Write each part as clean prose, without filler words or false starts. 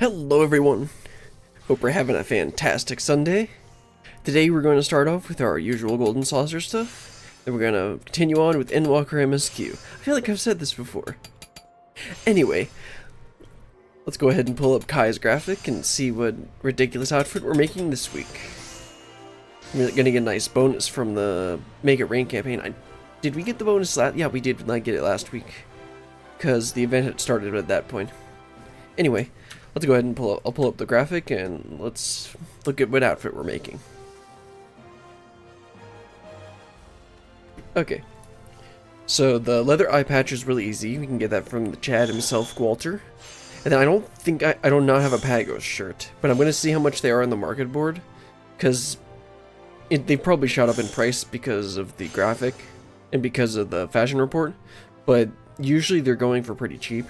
Hello everyone! Hope we're having a fantastic Sunday. Today we're going to start off with our usual golden saucer stuff. Then we're going to continue on with Endwalker MSQ. I feel like I've said this before. Anyway, let's go ahead and pull up Kai's graphic and see what ridiculous outfit we're making this week. We're going to get a nice bonus from the Make It Rain campaign. Did we get the bonus last? Yeah, we did not get it last week, because the event had started at that point. Anyway, let's go ahead and I'll pull up the graphic and let's look at what outfit we're making. Okay, so the leather eye patch is really easy. We can get that from the Chad himself, Walter. And then I don't now have a Pagos shirt, but I'm going to see how much they are on the market board, because they probably shot up in price because of the graphic and because of the fashion report, but usually they're going for pretty cheap.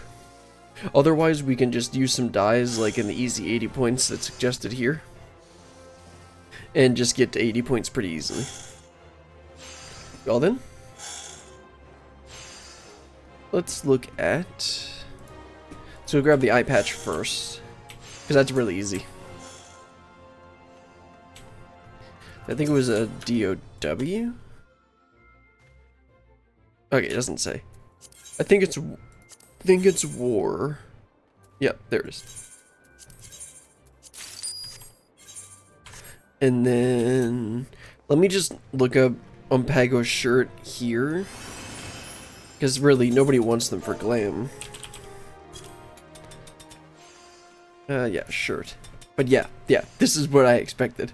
Otherwise, we can just use some dyes like in the easy 80 points that's suggested here, and just get to 80 points pretty easily. Well then, let's look at... So we'll grab the eye patch first, because that's really easy. I think it was a DOW? Okay, it doesn't say. I think it's war. Yep, there it is. And then let me just look up Pago's shirt here, because really nobody wants them for glam. Yeah, shirt. But yeah, this is what I expected.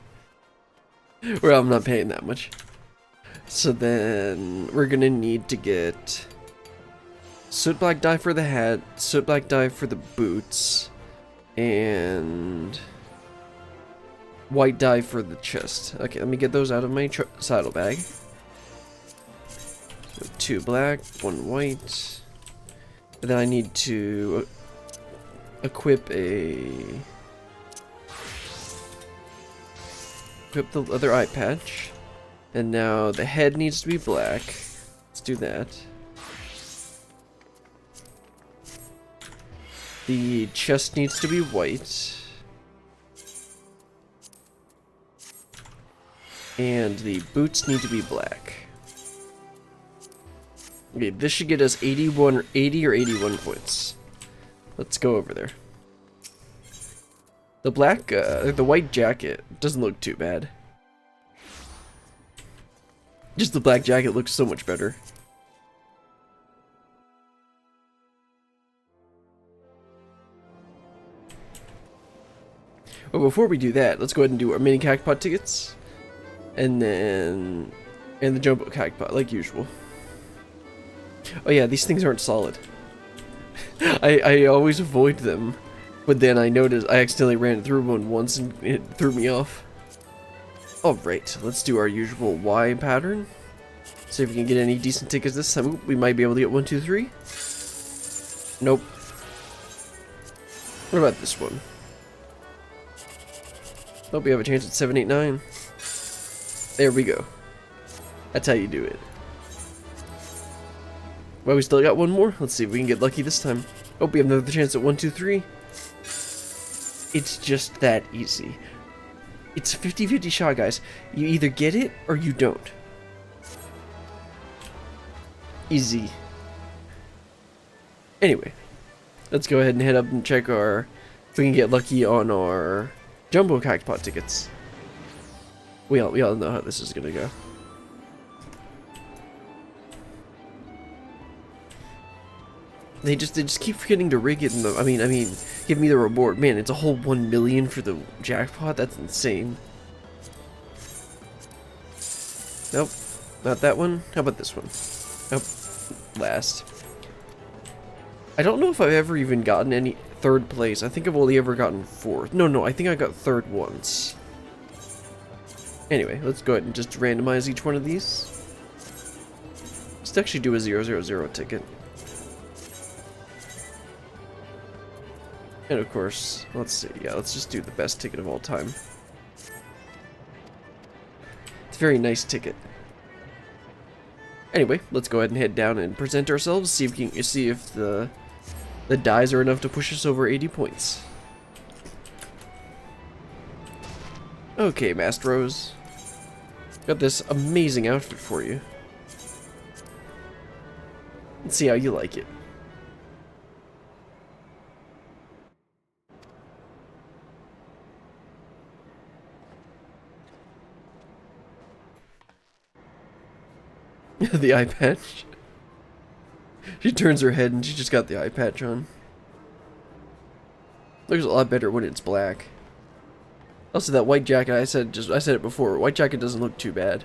Well, I'm not paying that much. So then we're gonna need to get soot black dye for the hat, soot black dye for the boots, and white dye for the chest. Okay, let me get those out of my saddlebag. So 2 black, 1 white. And then I need to equip the other eye patch. And now the head needs to be black. Let's do that. The chest needs to be white. And the boots need to be black. Okay, this should get us 80 or 81 points. Let's go over there. The white jacket doesn't look too bad. Just the black jacket looks so much better. But before we do that, let's go ahead and do our mini cactpot tickets. And then... and the jumbo cactpot, like usual. Oh yeah, these things aren't solid. I always avoid them. But then I noticed I accidentally ran through one once and it threw me off. Alright, let's do our usual Y pattern. See if we can get any decent tickets this time. We might be able to get 1, 2, 3. Nope. What about this one? Hope we have a chance at 7, 8, 9. There we go. That's how you do it. Well, we still got one more. Let's see if we can get lucky this time. Oh, we have another chance at 1, 2, 3. It's just that easy. It's a 50-50 shot, guys. You either get it or you don't. Easy. Anyway, let's go ahead and head up and check if we can get lucky on our jumbo cactpot tickets. We all know how this is gonna go. They just keep forgetting to rig it in the. I mean, give me the reward. Man, it's a whole 1 million for the jackpot. That's insane. Nope, not that one. How about this one? Nope, last. I don't know if I've ever even gotten any third place. I think I've only ever gotten 4th. No, I think I got 3rd once. Anyway, let's go ahead and just randomize each one of these. Let's actually do a 000 ticket. And of course, let's see, yeah, let's just do the best ticket of all time. It's a very nice ticket. Anyway, let's go ahead and head down and present ourselves, see if the dyes are enough to push us over 80 points. Okay, Master Rose. Got this amazing outfit for you. Let's see how you like it. The eye patch. She turns her head and she just got the eye patch on. Looks a lot better when it's black. Also, that white jacket, I said it before. White jacket doesn't look too bad.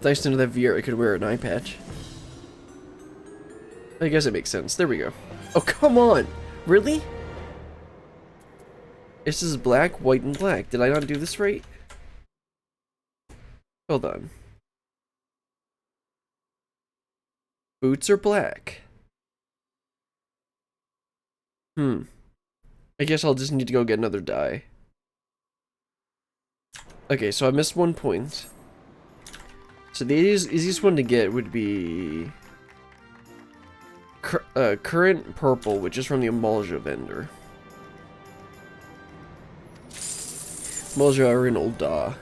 Thanks to that VR, I could wear an eye patch. I guess it makes sense. There we go. Oh, come on! Really? This is black, white, and black. Did I not do this right? Hold on. Boots are black. I guess I'll just need to go get another dye. Okay, so I missed 1 point. So the easiest one to get would be current purple, which is from the Emulsia vendor. Emulsia are in Old Da.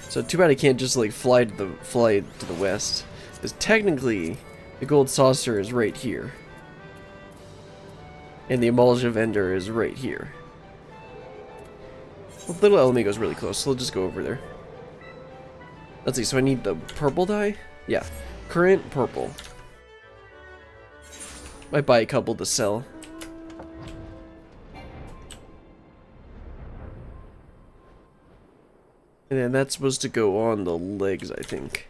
So too bad I can't just like fly to the west, because technically the gold saucer is right here, and the Emulsia vendor is right here. Well, Little Elamigo's really close, so we'll just go over there. Let's see, so I need the purple dye? Yeah. Current purple. Might buy a couple to sell. And then that's supposed to go on the legs, I think.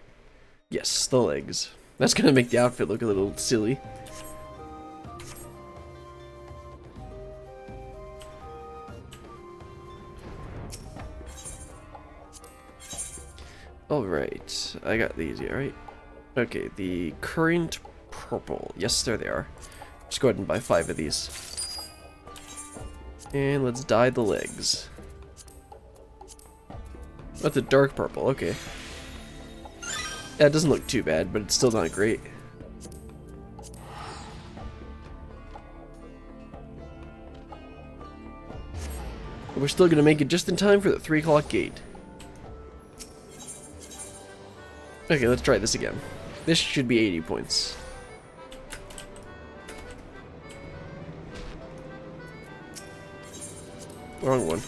Yes, the legs. That's gonna make the outfit look a little silly. Alright, I got these here, right? Okay, the current purple. Yes, there they are. Just go ahead and buy 5 of these. And let's dye the legs. That's a dark purple, okay. Yeah, it doesn't look too bad, but it's still not great. But we're still gonna make it just in time for the 3 o'clock gate. Okay, let's try this again. This should be 80 points. Wrong one.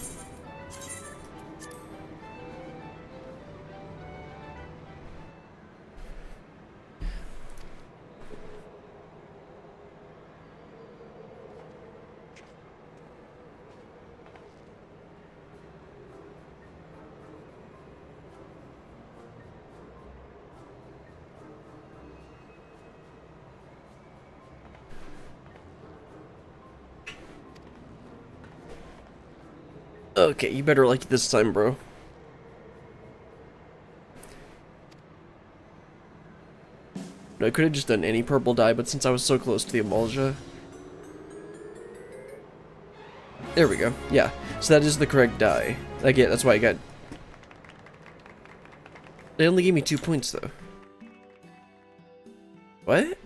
Okay, you better like it this time, bro. No, I could have just done any purple dye, but since I was so close to the Emulsia... There we go. Yeah, so that is the correct dye. That's why I got... They only gave me 2 points, though. What?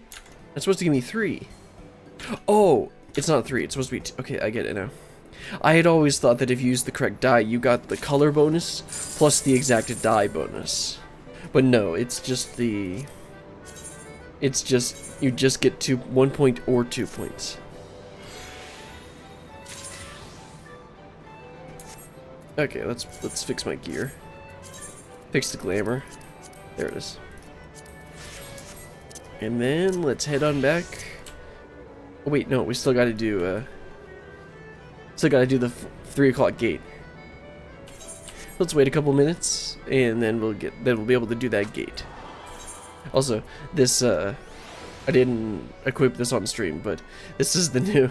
That's supposed to give me 3. Oh, it's not 3. It's supposed to be 2. Okay, I get it now. I had always thought that if you used the correct dye, you got the color bonus plus the exact dye bonus. But no, it's just the... It's just... You just get 1 point or 2 points. Okay, let's fix my gear. Fix the glamour. There it is. And then let's head on back. Oh, wait, no, we still gotta do, Still gotta do the 3 o'clock gate. Let's wait a couple minutes, and then we'll be able to do that gate. Also, this I didn't equip this on stream, but this is the new.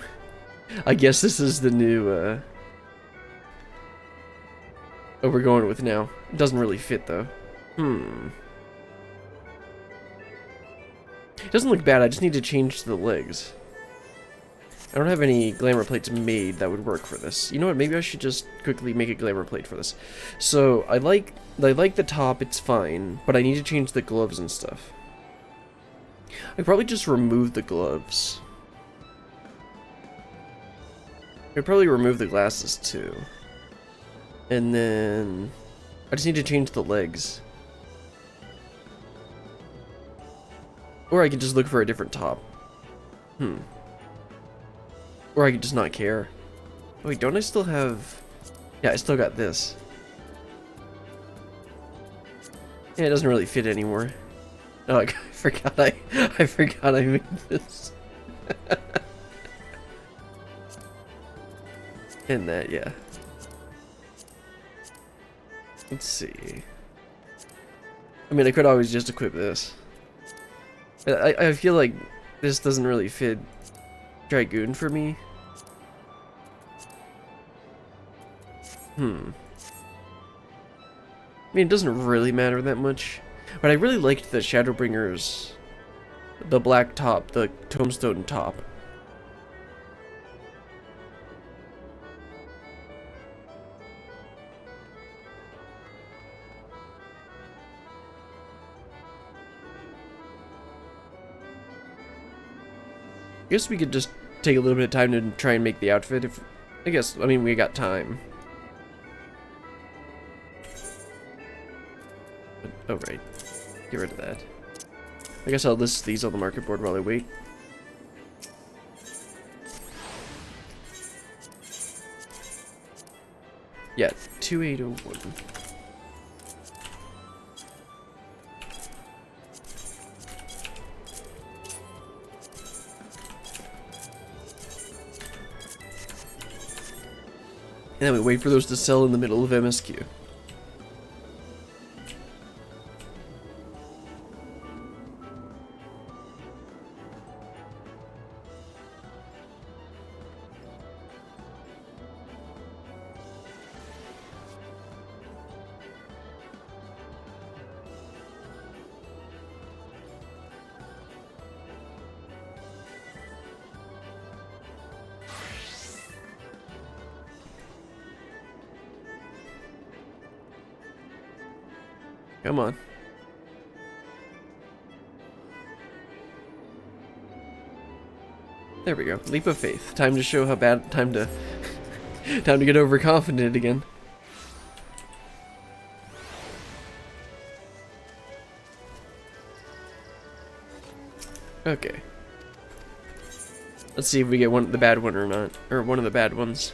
I guess this is the new. What we're going with now. It doesn't really fit though. It doesn't look bad. I just need to change the legs. I don't have any glamour plates made that would work for this. You know what? Maybe I should just quickly make a glamour plate for this. So I like the top. It's fine, but I need to change the gloves and stuff. I probably just remove the gloves. I'd probably remove the glasses too. And then I just need to change the legs. Or I could just look for a different top. Or I could just not care. Wait, don't I still have... Yeah, I still got this. Yeah, it doesn't really fit anymore. Oh, I forgot I forgot I made this. And that, yeah. Let's see. I mean, I could always just equip this. I feel like this doesn't really fit Dragoon for me. I mean, it doesn't really matter that much. But I really liked the Shadowbringers, the black top, the tombstone top. I guess we could just take a little bit of time to try and make the outfit. I mean, we got time. But, oh, right. Get rid of that. I guess I'll list these on the market board while I wait. Yeah, 2801. And then we wait for those to sell in the middle of MSQ. Come on. There we go. Leap of faith. Time to show how bad. Time to get overconfident again. Okay. Let's see if we get the bad one or not, or one of the bad ones.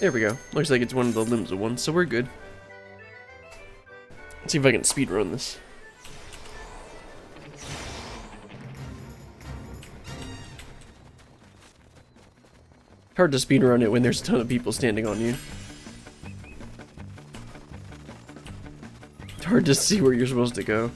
There we go. Looks like it's one of the Limsa ones, so we're good. Let's see if I can speedrun this. Hard to speedrun it when there's a ton of people standing on you. It's hard to see where you're supposed to go.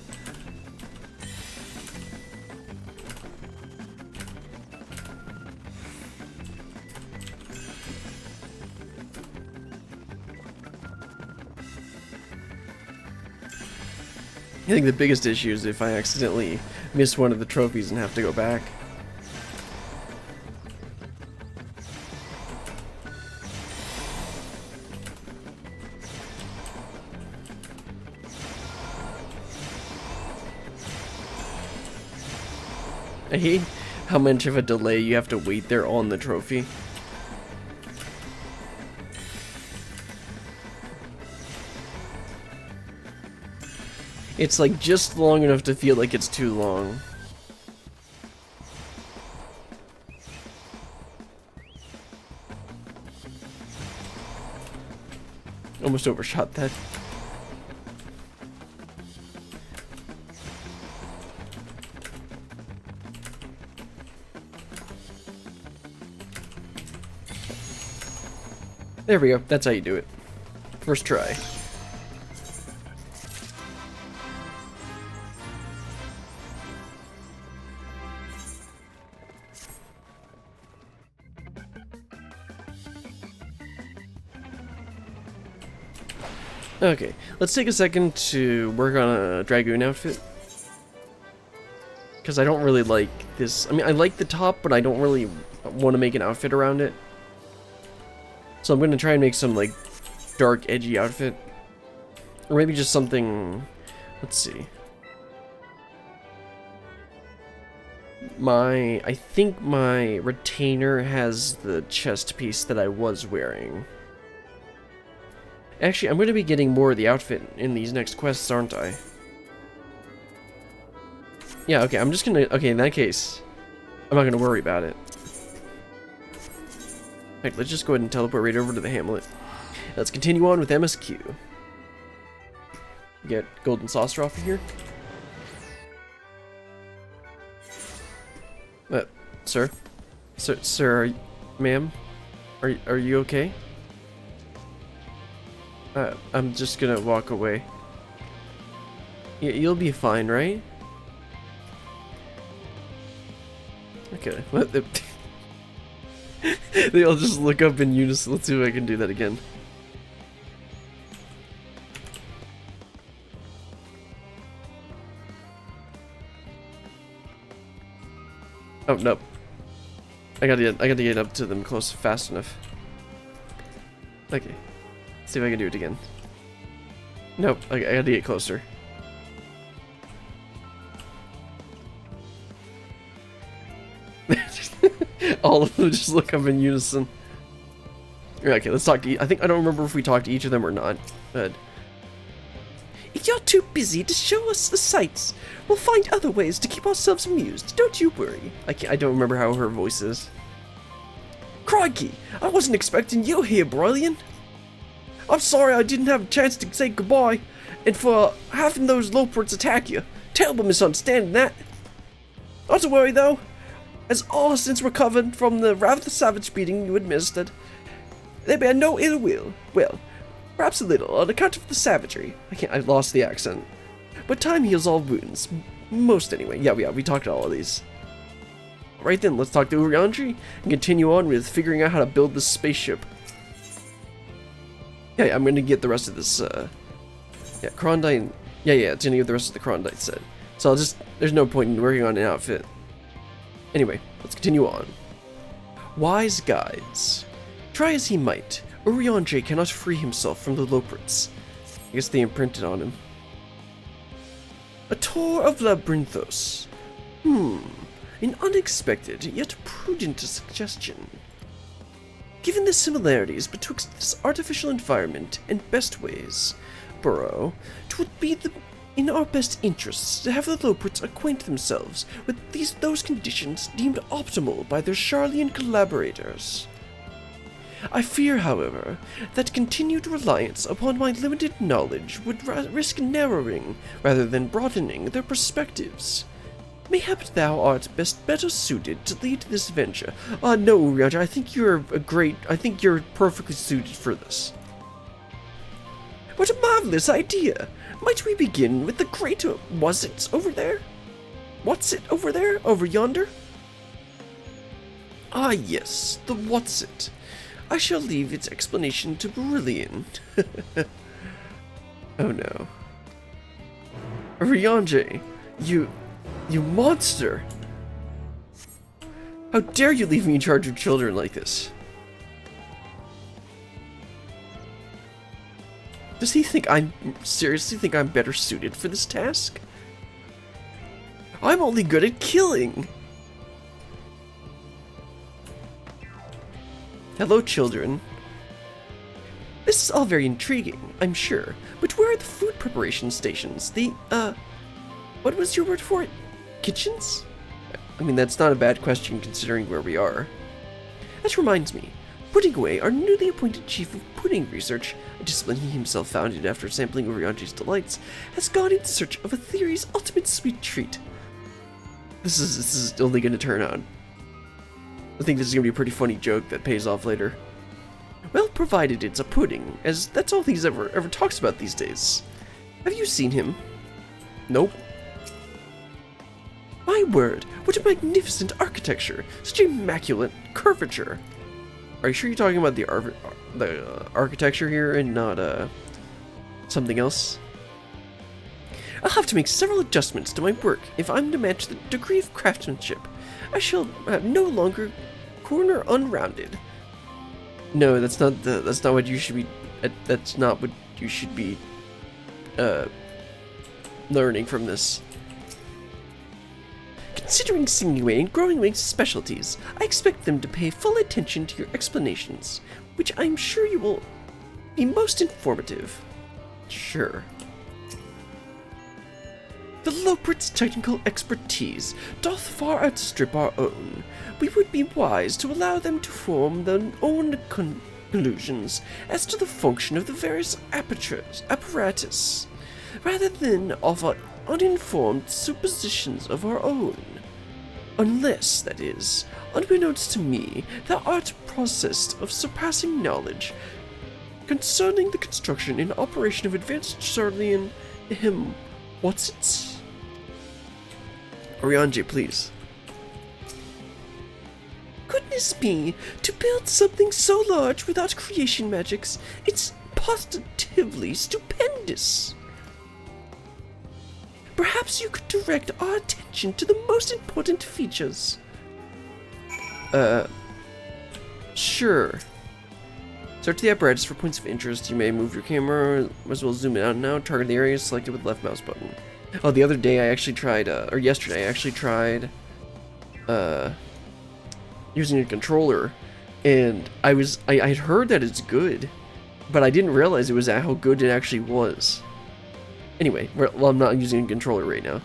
I think the biggest issue is if I accidentally miss one of the trophies and have to go back. I hate how much of a delay you have to wait there on the trophy. It's like just long enough to feel like it's too long. Almost overshot that. There we go. That's how you do it. First try. Okay, let's take a second to work on a Dragoon outfit. Because I don't really like this. I mean, I like the top, but I don't really want to make an outfit around it. So I'm going to try and make some, like, dark, edgy outfit. Or maybe just something... Let's see. I think my retainer has the chest piece that I was wearing. Actually, I'm going to be getting more of the outfit in these next quests, aren't I? Yeah, okay, I'm just gonna... Okay, in that case, I'm not gonna worry about it. Alright, let's just go ahead and teleport right over to the hamlet. Let's continue on with MSQ. Get golden saucer off of here. Sir? Sir, ma'am? Are you okay? I'm just gonna walk away. You'll be fine, right? Okay. They all just look up in unison. Let's see if I can do that again. Oh, no. I gotta get up to them close fast enough. Okay. Let's see if I can do it again. Nope, I gotta get closer. All of them just look up in unison. Okay, let's talk to I don't remember if we talked to each of them or not, but... If you're too busy to show us the sights, we'll find other ways to keep ourselves amused. Don't you worry. I don't remember how her voice is. Crikey! I wasn't expecting you here, Brilliant. I'm sorry I didn't have a chance to say goodbye, and for having those Loports attack you. Terrible misunderstanding that. Not to worry though, as all have since recovered from the rather savage beating you administered. They bear no ill will. Well, perhaps a little on account of the savagery. I lost the accent. But time heals all wounds. Most anyway. Yeah, we talked to all of these. Right then, let's talk to Uriandri and continue on with figuring out how to build this spaceship. Yeah, I'm gonna get the rest of this, yeah, Krondite, yeah, it's gonna get the rest of the Krondite set. So there's no point in working on an outfit. Anyway, let's continue on. Wise guides. Try as he might, Uriandri cannot free himself from the Loports. I guess they imprinted on him. A tour of Labyrinthos. An unexpected, yet prudent suggestion. Given the similarities betwixt this artificial environment and Bestway's burrow, 'twould be in our best interests to have the Loports acquaint themselves with those conditions deemed optimal by their Charlian collaborators. I fear, however, that continued reliance upon my limited knowledge would risk narrowing rather than broadening their perspectives. Mayhap thou art better suited to lead this venture. No, Uriandri, I think you're perfectly suited for this. What a marvelous idea! Might we begin with the great what's it over there? Over yonder? Ah yes, the what's it. I shall leave its explanation to Brilliant. Oh no. Uriandri, you monster! How dare you leave me in charge of children like this? Does he seriously think I'm better suited for this task? I'm only good at killing! Hello, children. This is all very intriguing, I'm sure, but where are the food preparation stations? What was your word for it? Kitchens? I mean, that's not a bad question considering where we are. That reminds me, Puddingway, our newly appointed chief of pudding research, a discipline he himself founded after sampling Uriandri's delights, has gone in search of a theory's ultimate sweet treat. This is only going to turn out. I think this is going to be a pretty funny joke that pays off later. Well, provided it's a pudding, as that's all he's ever talks about these days. Have you seen him? Nope. My word, what a magnificent architecture! Such immaculate curvature! Are you sure you're talking about the architecture here and not, something else? I'll have to make several adjustments to my work if I'm to match the degree of craftsmanship. I shall have no longer corner unrounded. No, that's not what you should be. That's not what you should be learning from this. Considering Sinuway and Growing Wing's specialties, I expect them to pay full attention to your explanations, which I'm sure you will be most informative. Sure. The Lopert's technical expertise doth far outstrip our own. We would be wise to allow them to form their own conclusions as to the function of the various apparatus, rather than offer uninformed suppositions of our own. Unless, that is, unbeknownst to me, thou art possessed of surpassing knowledge concerning the construction and operation of advanced Charlian, what's it? Oriange, please. Goodness me, to build something so large without creation magics, it's positively stupendous. Perhaps you could direct our attention to the most important features. Sure. Search the apparatus for points of interest. You may move your camera, as well as zoom in out and out. Target the area selected with the left mouse button. Oh, the other day I actually tried, or yesterday I actually tried, using a controller, and I had heard that it's good, but I didn't realize it was how good it actually was. Anyway, well, I'm not using a controller right now.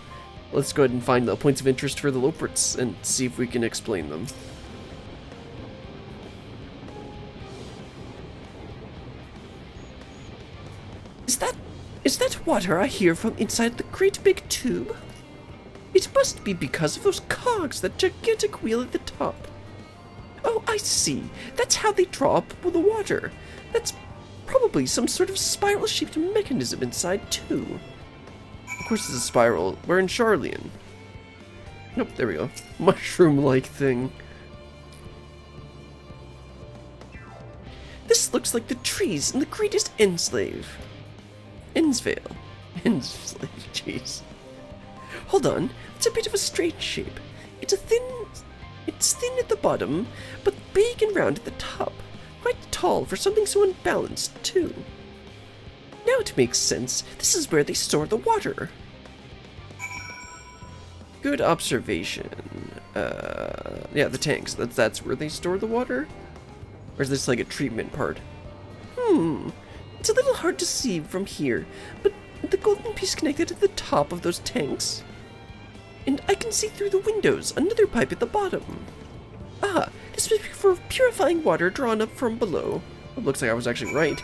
Let's go ahead and find the points of interest for the Loperts and see if we can explain them. Is that water I hear from inside the great big tube? It must be because of those cogs, that gigantic wheel at the top. Oh, I see. That's how they draw up the water. That's probably some sort of spiral-shaped mechanism inside, too. Of course it's a spiral. We're in Charlian. Nope, there we go. Mushroom-like thing. This looks like the trees in the greatest Enslave. Ensvale. Jeez. Hold on, it's a bit of a strange shape. It's thin at the bottom, but big and round at the top. Quite tall for something so unbalanced, too. Now it makes sense. This is where they store the water. Good observation. Yeah, the tanks. That's where they store the water? Or is this like a treatment part? It's a little hard to see from here, but the golden piece connected at the top of those tanks. And I can see through the windows another pipe at the bottom. Ah, this must be for purifying water drawn up from below. It looks like I was actually right.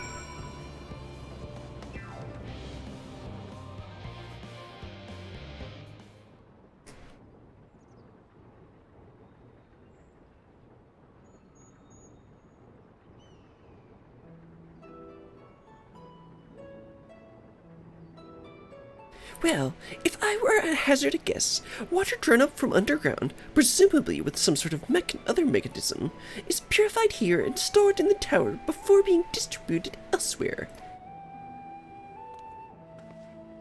Well, if I were to hazard a guess, water drawn up from underground, presumably with some sort of other mechanism, is purified here and stored in the tower before being distributed elsewhere.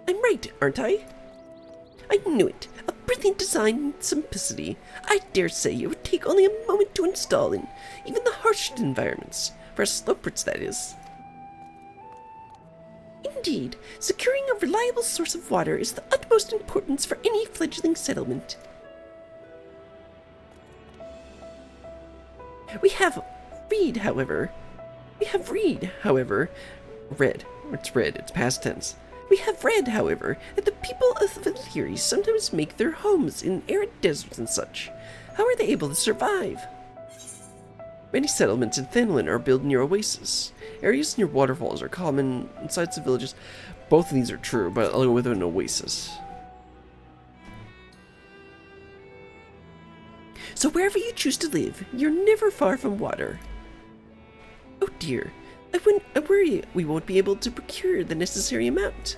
I'm right, aren't I? I knew it. A brilliant design and simplicity. I dare say it would take only a moment to install in even the harshest environments. For us Loperts, that is. Indeed, securing a reliable source of water is the utmost importance for any fledgling settlement. We have read, however. Read. It's read, it's past tense. We have read, however, that the people of Valkyrie sometimes make their homes in arid deserts and such. How are they able to survive? Many settlements in Thanlin are built near oases. Areas near waterfalls are common inside the villages. Both of these are true, but I'll go with an oasis. So wherever you choose to live, you're never far from water. Oh dear, I worry we won't be able to procure the necessary amount.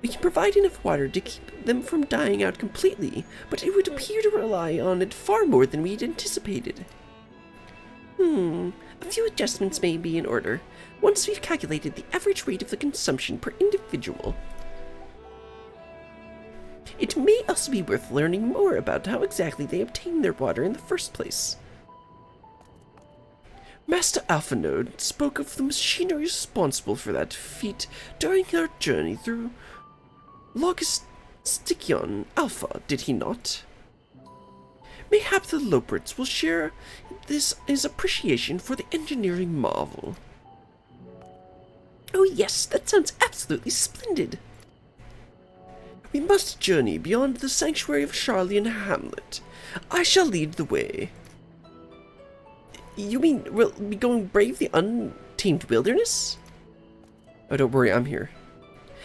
We can provide enough water to keep them from dying out completely, but it would appear to rely on it far more than we'd anticipated. A few adjustments may be in order, once we've calculated the average rate of the consumption per individual. It may also be worth learning more about how exactly they obtain their water in the first place. Master Alphanode spoke of the machinery responsible for that feat during her journey through Logistikion Alpha, did he not? Mayhap the Loperts will share his appreciation for the engineering marvel. Oh yes, that sounds absolutely splendid. We must journey beyond the sanctuary of Charlian Hamlet. I shall lead the way. You mean we'll be going brave the untamed wilderness? Oh, don't worry, I'm here.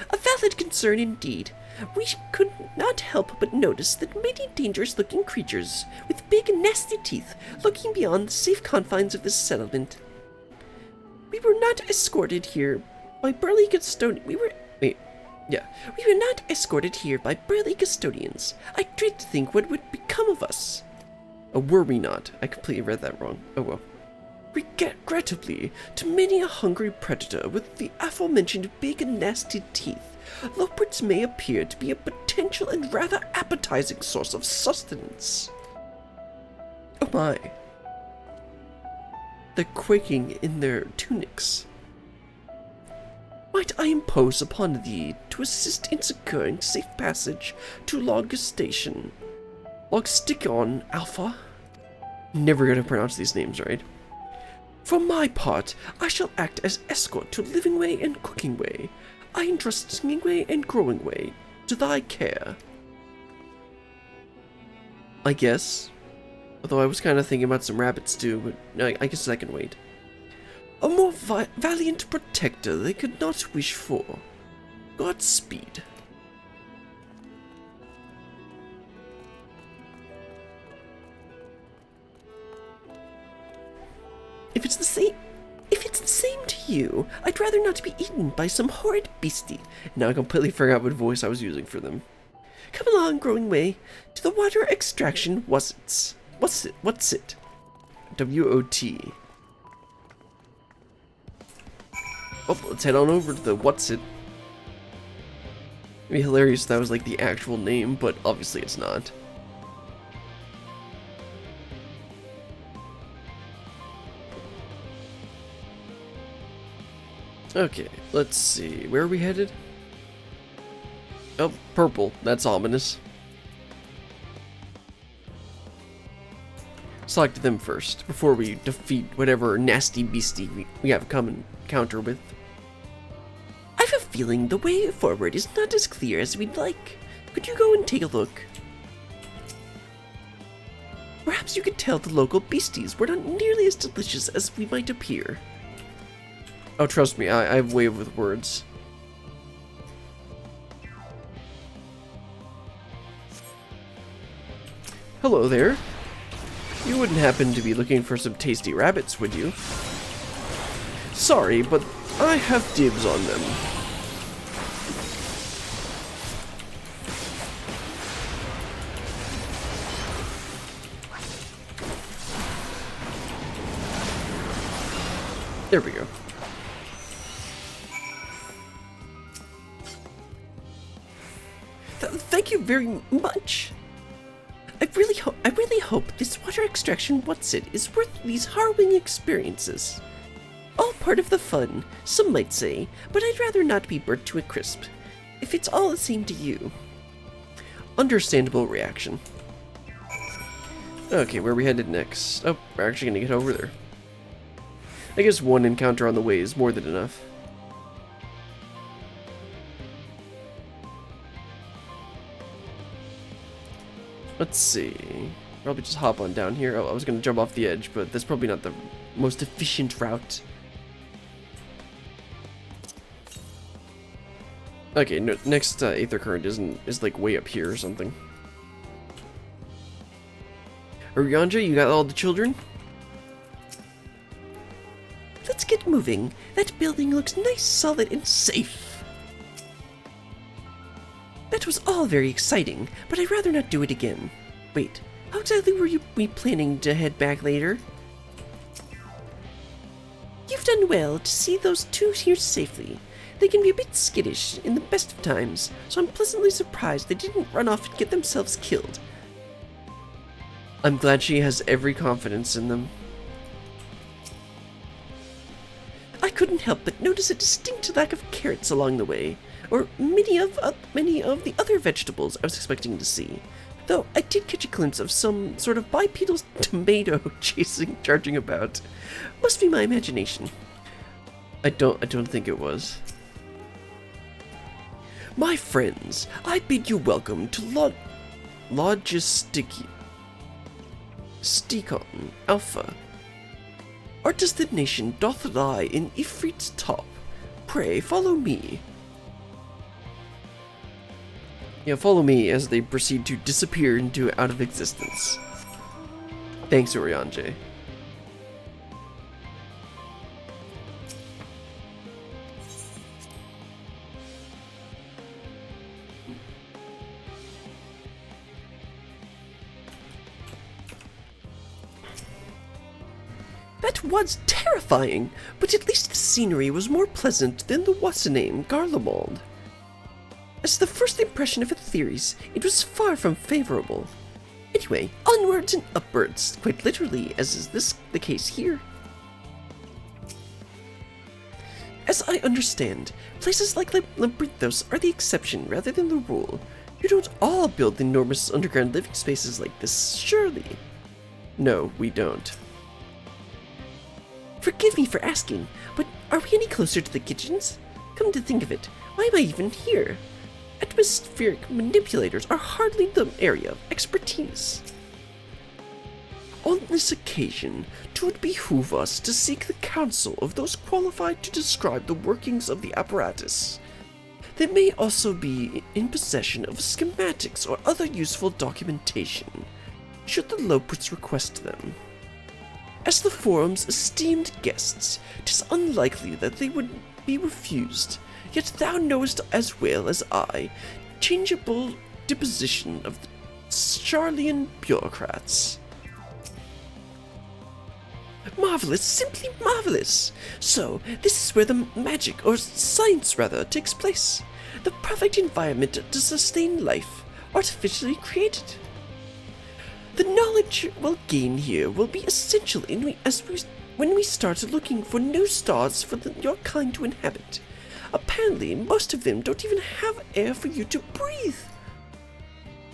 A valid concern indeed. We could not help but notice that many dangerous-looking creatures with big, nasty teeth lurking beyond the safe confines of this settlement. We were not escorted here by burly custodians. We were not escorted here by burly custodians. I dread to think what would become of us. Oh, were we not? I completely read that wrong. Oh well. Regrettably, to many a hungry predator with the aforementioned big and nasty teeth, Loperts may appear to be a potential and rather appetizing source of sustenance. Oh my. They're quaking in their tunics. Might I impose upon thee to assist in securing safe passage to Logistikon Alpha? Never gonna pronounce these names right. For my part, I shall act as escort to Living Way and Cooking Way. I entrust Singing Way and Growing Way to thy care. I guess. Although I was kind of thinking about some rabbits too, but I guess that can wait. A more valiant protector they could not wish for. Godspeed. If it's the same to you, I'd rather not be eaten by some horrid beastie. Now I completely forgot what voice I was using for them. Come along, Growing Way, to the water extraction What's it? W-O-T. Oh, let's head on over to the What's It. It'd be hilarious if that was like the actual name, but obviously it's not. Okay, let's see. Where are we headed? Oh, purple. That's ominous. Select them first, before we defeat whatever nasty beastie we have come encounter with. I've a feeling the way forward is not as clear as we'd like. Could you go and take a look? Perhaps you could tell the local beasties were not nearly as delicious as we might appear. Oh, trust me, I have way with words. Hello there. You wouldn't happen to be looking for some tasty rabbits, would you? Sorry, but I have dibs on them. There we go. Thank you very much. I really hope this water extraction is worth these harrowing experiences. All part of the fun, some might say, but I'd rather not be burnt to a crisp, if it's all the same to you. Understandable reaction. Okay, where are we headed next? Oh, we're actually gonna get over there. I guess one encounter on the way is more than enough. Let's see. Probably just hop on down here. Oh, I was gonna jump off the edge, but that's probably not the most efficient route. Okay, no, next Aether Current is like way up here or something. Ryanja, you got all the children? Let's get moving. That building looks nice, solid, and safe. That was all very exciting, but I'd rather not do it again. Wait, how exactly were we planning to head back later? You've done well to see those two here safely. They can be a bit skittish in the best of times, so I'm pleasantly surprised they didn't run off and get themselves killed. I'm glad she has every confidence in them. I couldn't help but notice a distinct lack of carrots along the way, or many of the other vegetables I was expecting to see. Though I did catch a glimpse of some sort of bipedal tomato charging about. Must be my imagination. I don't think it was. My friends, I bid you welcome to Logisticon Alpha. Our destination doth lie in Ifrit's top. Pray follow me. Yeah, follow me as they proceed to disappear into out of existence. Thanks, Oriange. That was terrifying, but at least the scenery was more pleasant than the what's-a-name Garlemald. As the first impression of Aetheres, it was far from favorable. Anyway, onwards and upwards, quite literally, as is the case here. As I understand, places like Labyrinthos are the exception rather than the rule. You don't all build enormous underground living spaces like this, surely? No, we don't. Forgive me for asking, but are we any closer to the kitchens? Come to think of it, why am I even here? Atmospheric manipulators are hardly the area of expertise. On this occasion, 'twould behoove us to seek the counsel of those qualified to describe the workings of the apparatus. They may also be in possession of schematics or other useful documentation, should the Loputs request them. As the forum's esteemed guests, 'tis unlikely that they would be refused, yet thou knowest as well as I, changeable disposition of the Charlian bureaucrats. Marvelous, simply marvelous! So, this is where the magic, or science rather, takes place. The perfect environment to sustain life, artificially created. The knowledge we'll gain here will be essential when we start looking for new stars for your kind to inhabit. Apparently, most of them don't even have air for you to breathe.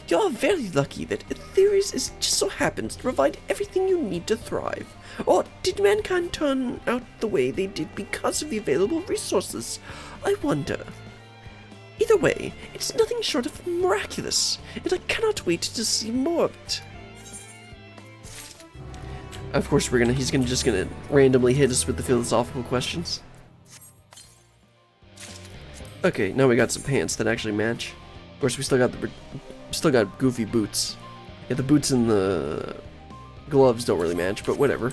You're very lucky that Aetheres just so happens to provide everything you need to thrive. Or did mankind turn out the way they did because of the available resources? I wonder. Either way, it's nothing short of miraculous, and I cannot wait to see more of it. Of course, he's just gonna randomly hit us with the philosophical questions. Okay, now we got some pants that actually match. Of course, we still got goofy boots. Yeah, the boots and the gloves don't really match, but whatever.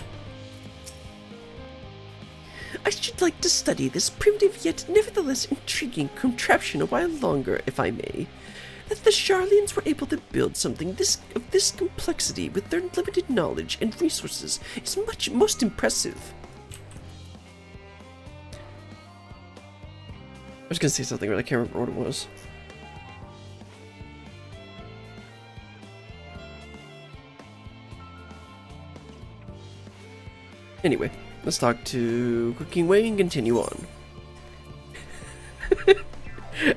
I should like to study this primitive yet nevertheless intriguing contraption a while longer, if I may. That the Charlians were able to build something of this complexity with their limited knowledge and resources is most impressive. I was gonna say something, but I can't remember what it was. Anyway, let's talk to Cooking Way and continue on.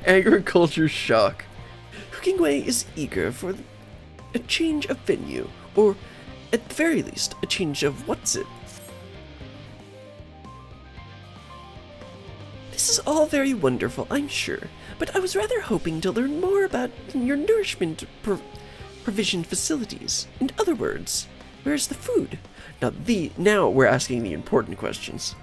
Agriculture shock. Cooking Way is eager for a change of venue, or at the very least, a change of what's it. This is all very wonderful, I'm sure, but I was rather hoping to learn more about your nourishment provision facilities. In other words, where's the food? Now we're asking the important questions.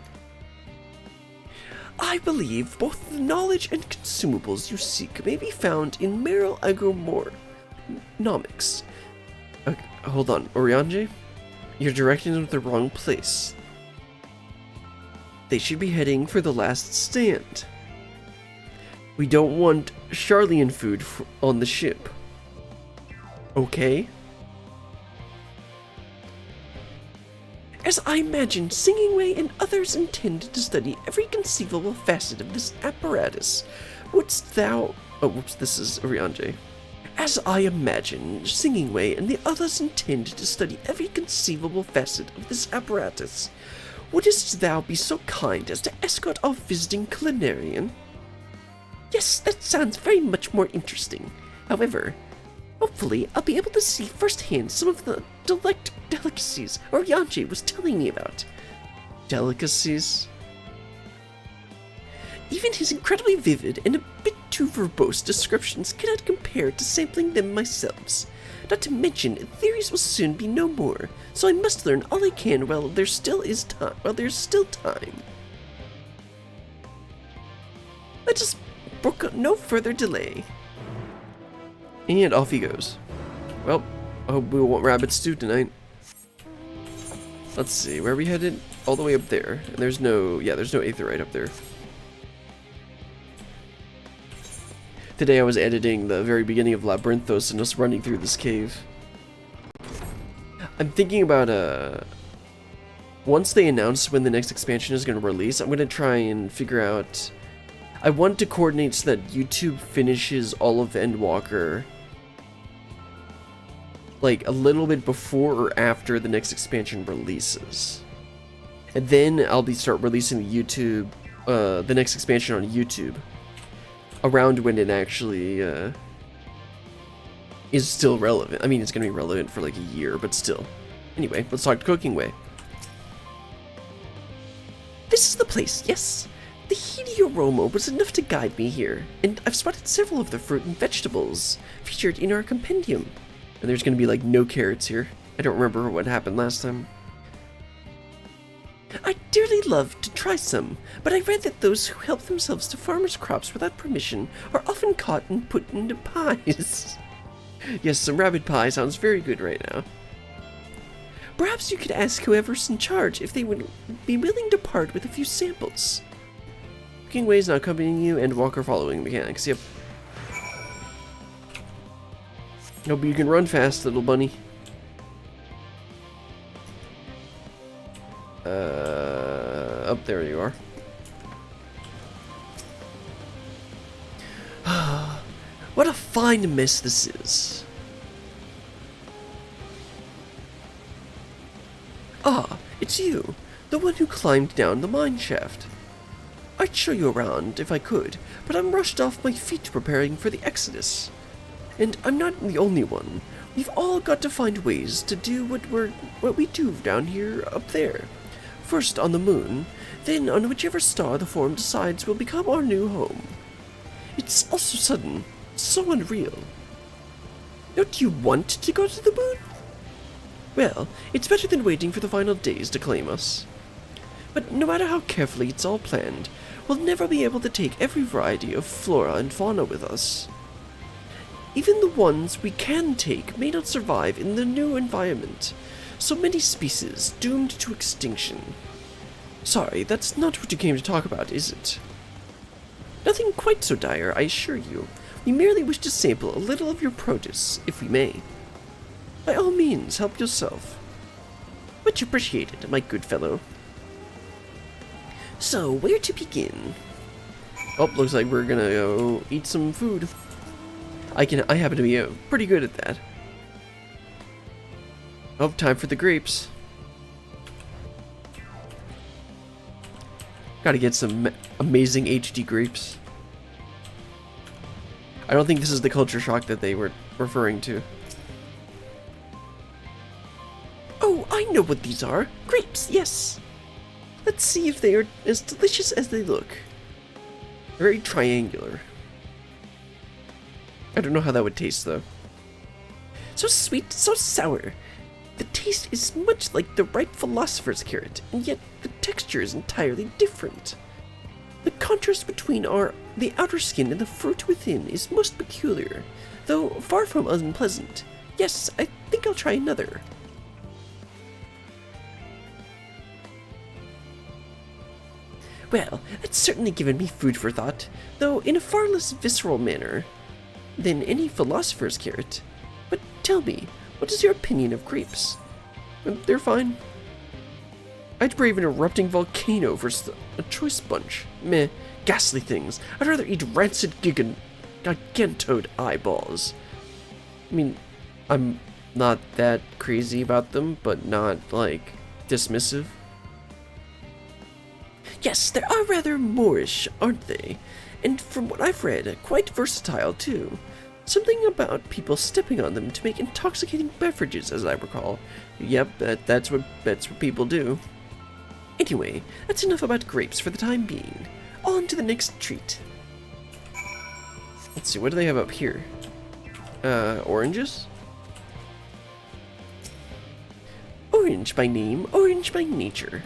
I believe both the knowledge and consumables you seek may be found in Meryl Agronomics. Hold on, Oriange? You're directing them to the wrong place. They should be heading for the last stand. We don't want Charlian food on the ship. As I imagine, Singingway and others intend to study every conceivable facet of this apparatus, wouldst thou... Oh, whoops, this is Oriange. As I imagine, Singingway and the others intend to study every conceivable facet of this apparatus, wouldst thou be so kind as to escort our visiting culinarian? Yes, that sounds very much more interesting. However, hopefully I'll be able to see firsthand some of the delicacies Oriange was telling me about. Delicacies? Even his incredibly vivid and a bit too verbose descriptions cannot compare to sampling them myself. Not to mention, theories will soon be no more, so I must learn all I can while there's still time. Let us brook no further delay. And off he goes. Well, I hope we want rabbit stew tonight. Let's see, where are we headed? All the way up there. And there's no aetherite up there. Today I was editing the very beginning of Labyrinthos and just running through this cave. I'm thinking about, once they announce when the next expansion is going to release, I'm going to try and figure out... I want to coordinate so that YouTube finishes all of Endwalker, like, a little bit before or after the next expansion releases. And then I'll start releasing the next expansion on YouTube around when it actually, is still relevant. I mean, it's going to be relevant for like a year, but still. Anyway, let's talk Cooking Way. This is the place, yes. The heady aroma was enough to guide me here, and I've spotted several of the fruit and vegetables featured in our compendium. And there's going to be like no carrots here. I don't remember what happened last time. I'd dearly love to try some, but I read that those who help themselves to farmers' crops without permission are often caught and put into pies. Yes, some rabbit pie sounds very good right now. Perhaps you could ask whoever's in charge if they would be willing to part with a few samples. Cooking Way is now accompanying you and Walker following mechanics. Yep. Hope you can run fast, little bunny. Up there you are. What a fine mess this is. Ah, it's you, the one who climbed down the mine shaft. I'd show you around if I could, but I'm rushed off my feet preparing for the Exodus. And I'm not the only one. We've all got to find ways to do what we do down here up there. First on the moon, then on whichever star the form decides will become our new home. It's all so sudden, so unreal. Don't you want to go to the moon? Well, it's better than waiting for the final days to claim us. But no matter how carefully it's all planned, we'll never be able to take every variety of flora and fauna with us. Even the ones we can take may not survive in the new environment. So many species doomed to extinction. Sorry, that's not what you came to talk about, is it? Nothing quite so dire, I assure you. We merely wish to sample a little of your produce, if we may. By all means, help yourself. Much appreciated, my good fellow. So, where to begin? Oh, looks like we're gonna go eat some food. I happen to be pretty good at that. Oh, time for the grapes. Gotta get some amazing HD grapes. I don't think this is the culture shock that they were referring to. Oh, I know what these are. Grapes, yes. Let's see if they are as delicious as they look. Very triangular. I don't know how that would taste, though. So sweet, so sour. The taste is much like the ripe philosopher's carrot, and yet the texture is entirely different. The contrast between the outer skin and the fruit within is most peculiar, though far from unpleasant. Yes, I think I'll try another. Well, that's certainly given me food for thought, though in a far less visceral manner than any philosopher's carrot. But tell me, what is your opinion of grapes? They're fine. I'd brave an erupting volcano versus a choice bunch. Meh, ghastly things. I'd rather eat rancid gigantoad eyeballs. I mean, I'm not that crazy about them, but not, like, dismissive. Yes, they are rather Moorish, aren't they? And from what I've read, quite versatile too. Something about people stepping on them to make intoxicating beverages, as I recall. Yep, that's what people do. Anyway, that's enough about grapes for the time being. On to the next treat. Let's see, what do they have up here? Oranges? Orange by name, orange by nature.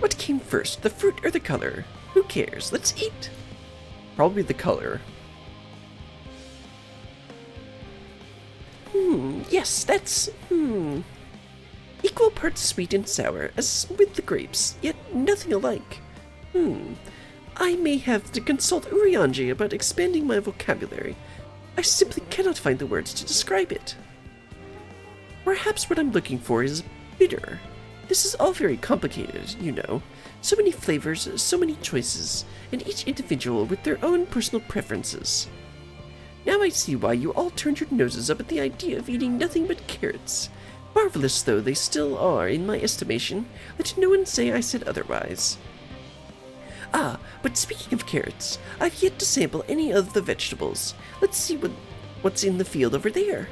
What came first, the fruit or the color? Who cares? Let's eat. Probably the color. Yes, that's, equal parts sweet and sour, as with the grapes, yet nothing alike. I may have to consult Urianji about expanding my vocabulary. I simply cannot find the words to describe it. Perhaps what I'm looking for is bitter. This is all very complicated, you know. So many flavors, so many choices, and each individual with their own personal preferences. Now I see why you all turned your noses up at the idea of eating nothing but carrots. Marvelous though they still are, in my estimation, let no one say I said otherwise. Ah, but speaking of carrots, I've yet to sample any of the vegetables. Let's see what's in the field over there.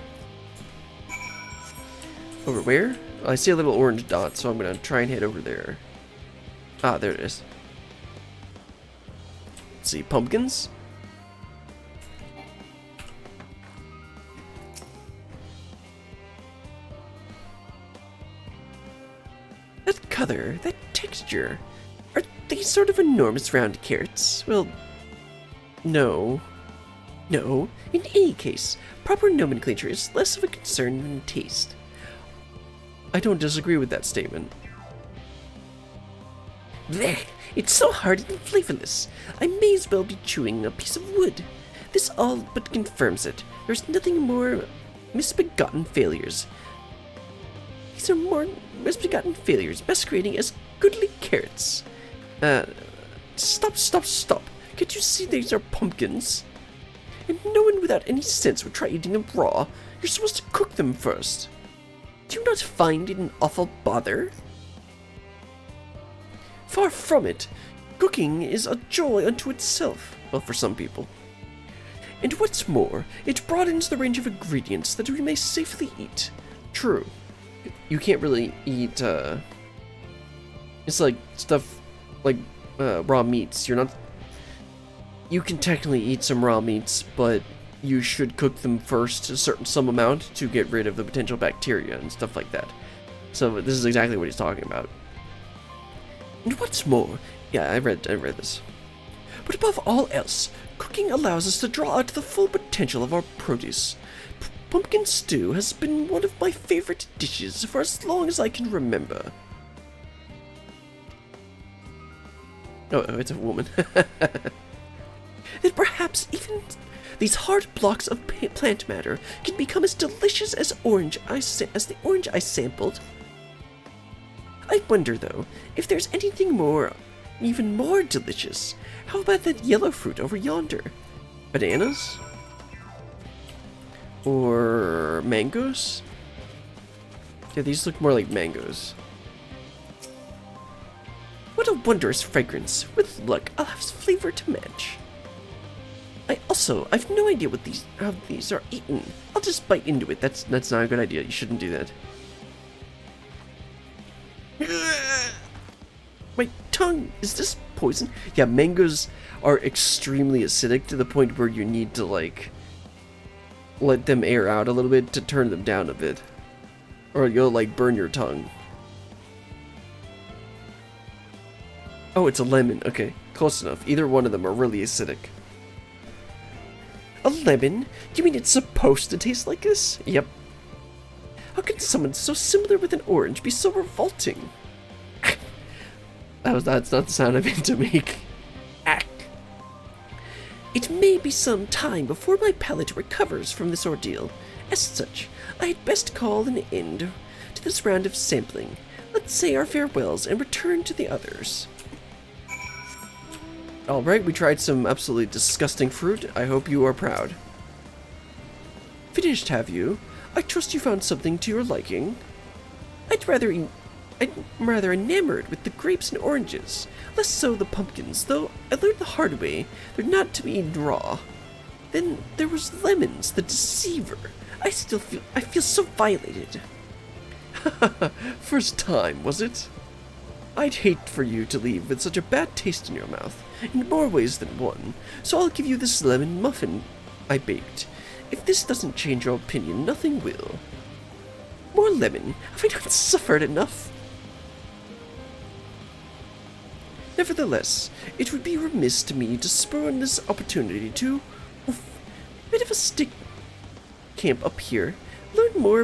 Over where? I see a little orange dot, so I'm gonna try and head over there. Ah, there it is. Let's see, pumpkins? That color, that texture. Are they sort of enormous round carrots? Well, no. No, in any case, proper nomenclature is less of a concern than taste. I don't disagree with that statement. Blech! It's so hard and flavorless. I may as well be chewing a piece of wood. This all but confirms it. There's nothing more misbegotten failures. These are more misbegotten failures masquerading as goodly carrots. Stop. Can't you see these are pumpkins? And no one without any sense would try eating them raw. You're supposed to cook them first. Do you not find it an awful bother? Far from it. Cooking is a joy unto itself. Well, for some people. And what's more, it broadens the range of ingredients that we may safely eat. True. You can't really eat, it's like stuff like, raw meats. You can technically eat some raw meats, but you should cook them first some amount to get rid of the potential bacteria and stuff like that. So this is exactly what he's talking about. And what's more, yeah, I read this. But above all else, cooking allows us to draw out the full potential of our produce. Pumpkin stew has been one of my favorite dishes for as long as I can remember. Oh, it's a woman. That perhaps even these hard blocks of plant matter can become as delicious as the orange I sampled. I wonder, though, if there's anything even more delicious. How about that yellow fruit over yonder? Bananas? Or mangoes? Yeah, these look more like mangoes. What a wondrous fragrance. With luck, I'll have flavor to match. I've no idea how these are eaten. I'll just bite into it. That's not a good idea. You shouldn't do that. My tongue, is this poison? Yeah, mangoes are extremely acidic to the point where you need to, like, let them air out a little bit to turn them down a bit. Or you'll, like, burn your tongue. Oh, it's a lemon. Okay, close enough. Either one of them are really acidic. A lemon? You mean it's supposed to taste like this? Yep. How can someone so similar with an orange be so revolting? That's not the sound I meant to make. It may be some time before my palate recovers from this ordeal. As such, I had best call an end to to this round of sampling. Let's say our farewells and return to the others. Alright, we tried some absolutely disgusting fruit. I hope you are proud. Finished, have you? I trust you found something to your liking. I'm rather enamored with the grapes and oranges, less so the pumpkins, though I learned the hard way they're not to be eaten raw. Then there was lemons, the deceiver. I feel so violated. First time, was it? I'd hate for you to leave with such a bad taste in your mouth, in more ways than one, so I'll give you this lemon muffin I baked. If this doesn't change your opinion, nothing will. More lemon? Have I not suffered enough? Nevertheless, it would be remiss to me to spurn this opportunity to... Bit of a stick camp up here. Learn more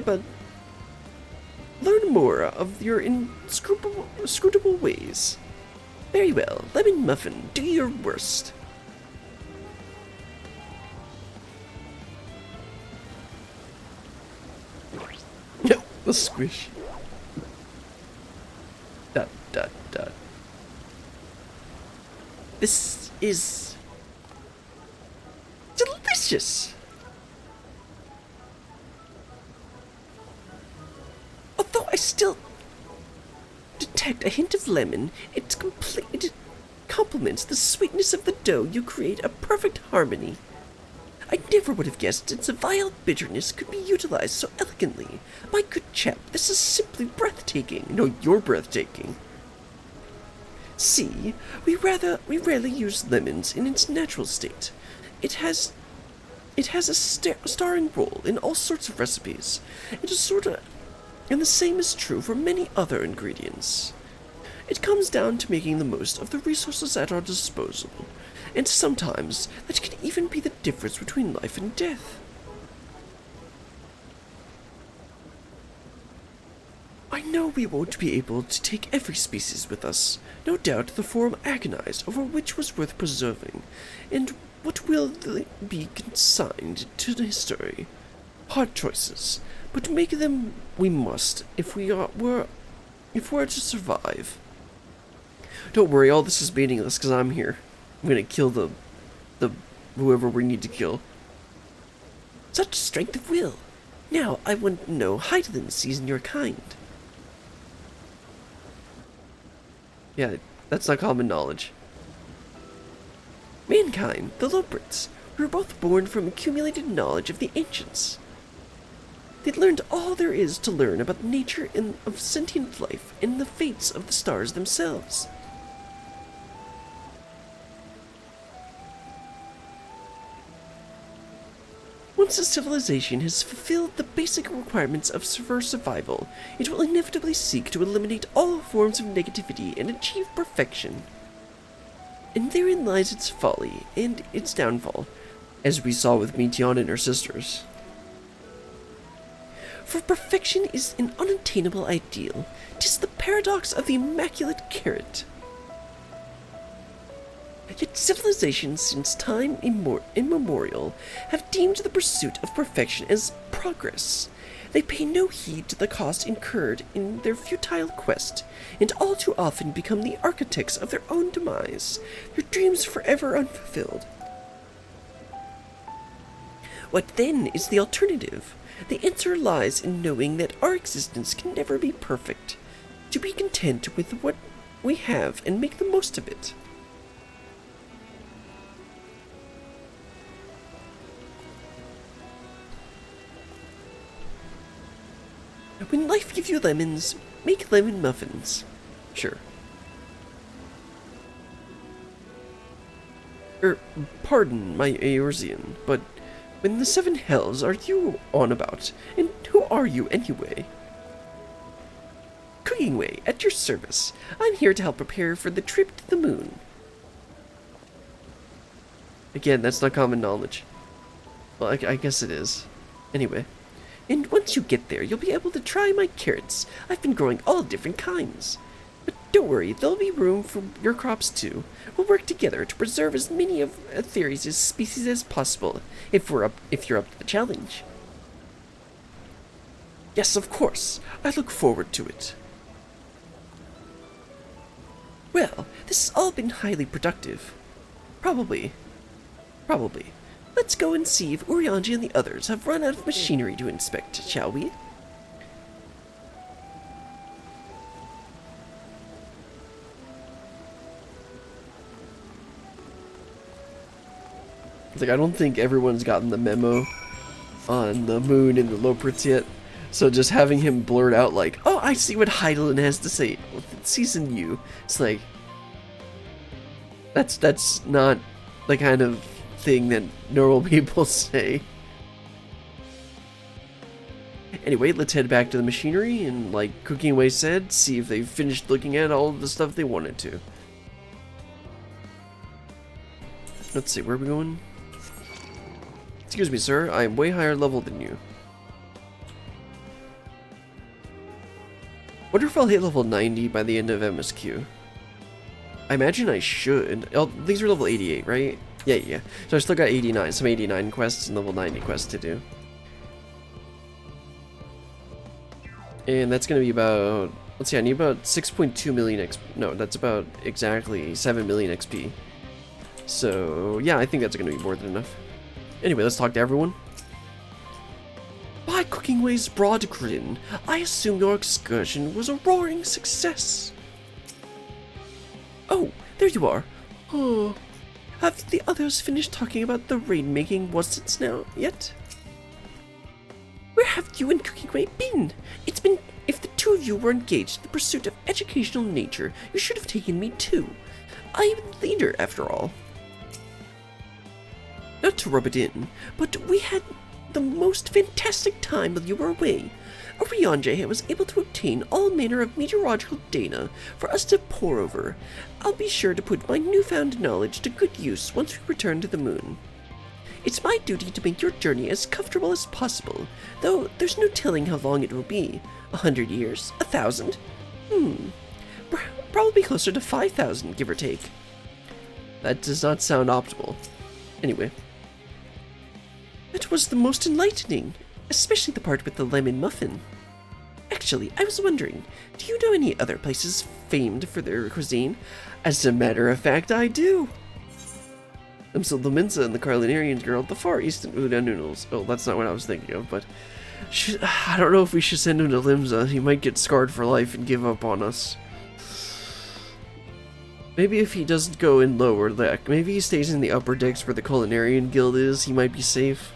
of your inscrutable ways. Very well, lemon muffin, do your worst. No, the squish. Dot, dot, dot. This is delicious. Although I still detect a hint of lemon, it complements the sweetness of the dough. You create a perfect harmony. I never would have guessed its vile bitterness could be utilized so elegantly. My good chap, this is simply breathtaking. No, you're breathtaking. See, we rarely use lemons in its natural state. It has a starring role in all sorts of recipes. And the same is true for many other ingredients. It comes down to making the most of the resources at our disposal, and sometimes that can even be the difference between life and death. I know we won't be able to take every species with us. No doubt the forum agonized over which was worth preserving, and what will be consigned to the history. Hard choices, but make them we must if we're to survive. Don't worry, all this is meaningless because I'm here. I'm gonna kill the whoever we need to kill. Such strength of will. Now I want to know Heidelin season your kind. Yeah, that's not common knowledge. Mankind, the Lobrits, were both born from accumulated knowledge of the ancients. They'd learned all there is to learn about the nature of sentient life and the fates of the stars themselves. Once a civilization has fulfilled the basic requirements for survival, it will inevitably seek to eliminate all forms of negativity and achieve perfection. And therein lies its folly and its downfall, as we saw with Meteon and her sisters. For perfection is an unattainable ideal. 'Tis the paradox of the immaculate carrot. Yet civilizations since time immemorial have deemed the pursuit of perfection as progress. They pay no heed to the cost incurred in their futile quest, and all too often become the architects of their own demise, their dreams forever unfulfilled. What then is the alternative? The answer lies in knowing that our existence can never be perfect, to be content with what we have and make the most of it. When life gives you lemons, make lemon muffins. Sure. Pardon my Eorzean, but when the seven hells are you on about, and who are you anyway? Cookingway, at your service. I'm here to help prepare for the trip to the moon. Again, that's not common knowledge. Well, I guess it is. Anyway. And once you get there, you'll be able to try my carrots. I've been growing all different kinds. But don't worry, there'll be room for your crops too. We'll work together to preserve as many of Aetherius' species as possible, if you're up to the challenge. Yes, of course. I look forward to it. Well, this has all been highly productive. Probably. Let's go and see if Urianji and the others have run out of machinery to inspect, shall we? It's like, I don't think everyone's gotten the memo on the moon and the Loprits yet. So just having him blurt out like, oh, I see what Heidelin has to say. Season you. It's like, that's not the kind of thing that normal people say. Anyway, let's head back to the machinery and, like Cooking Away said, see if they've finished looking at all of the stuff they wanted to. Let's see, where are we going? Excuse me, sir, I am way higher level than you. Wonder if I'll hit level 90 by the end of MSQ. I imagine I should. Oh, these are level 88, right? Yeah. So I still got 89, some 89 quests and level 90 quests to do. And that's going to be about, let's see, I need about 6.2 million XP. No, that's about exactly 7 million XP. So, yeah, I think that's going to be more than enough. Anyway, let's talk to everyone. By Cooking Way's broad grin, I assume your excursion was a roaring success. Oh, there you are. Oh, have the others finished talking about the rain-making what's-its now yet? Where have you and Cooking Way been? It's been... If the two of you were engaged in the pursuit of educational nature, you should have taken me too. I am the leader, after all. Not to rub it in, but we had the most fantastic time while you were away. Urianji was able to obtain all manner of meteorological data for us to pore over. I'll be sure to put my newfound knowledge to good use once we return to the moon. It's my duty to make your journey as comfortable as possible, though there's no telling how long it will be. 100 years? 1,000? Probably closer to 5,000, give or take. That does not sound optimal. Anyway. It was the most enlightening, especially the part with the lemon muffin. Actually, I was wondering, do you know any other places famed for their cuisine? As a matter of fact, I do. So Luminza and the Carlinarian girl, the Far Eastern Udon noodles. Oh, that's not what I was thinking of, but I don't know if we should send him to Limza. He might get scarred for life and give up on us. Maybe if he doesn't go in lower deck, maybe he stays in the upper decks where the Culinarian Guild is, he might be safe.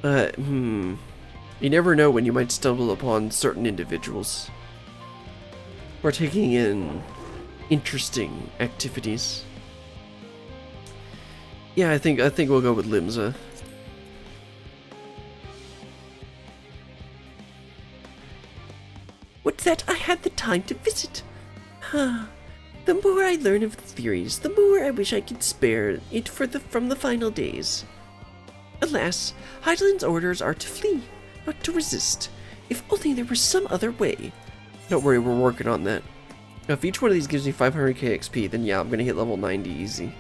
You never know when you might stumble upon certain individuals partaking in interesting activities. Yeah, I think we'll go with Limza. What's that? I had the time to visit. The more I learn of the theories, the more I wish I could spare it from the final days. Alas, Heidelin's orders are to flee, not to resist. If only there was some other way. Don't worry, we're working on that. Now, if each one of these gives me 500k XP, then yeah, I'm gonna hit level 90 easy.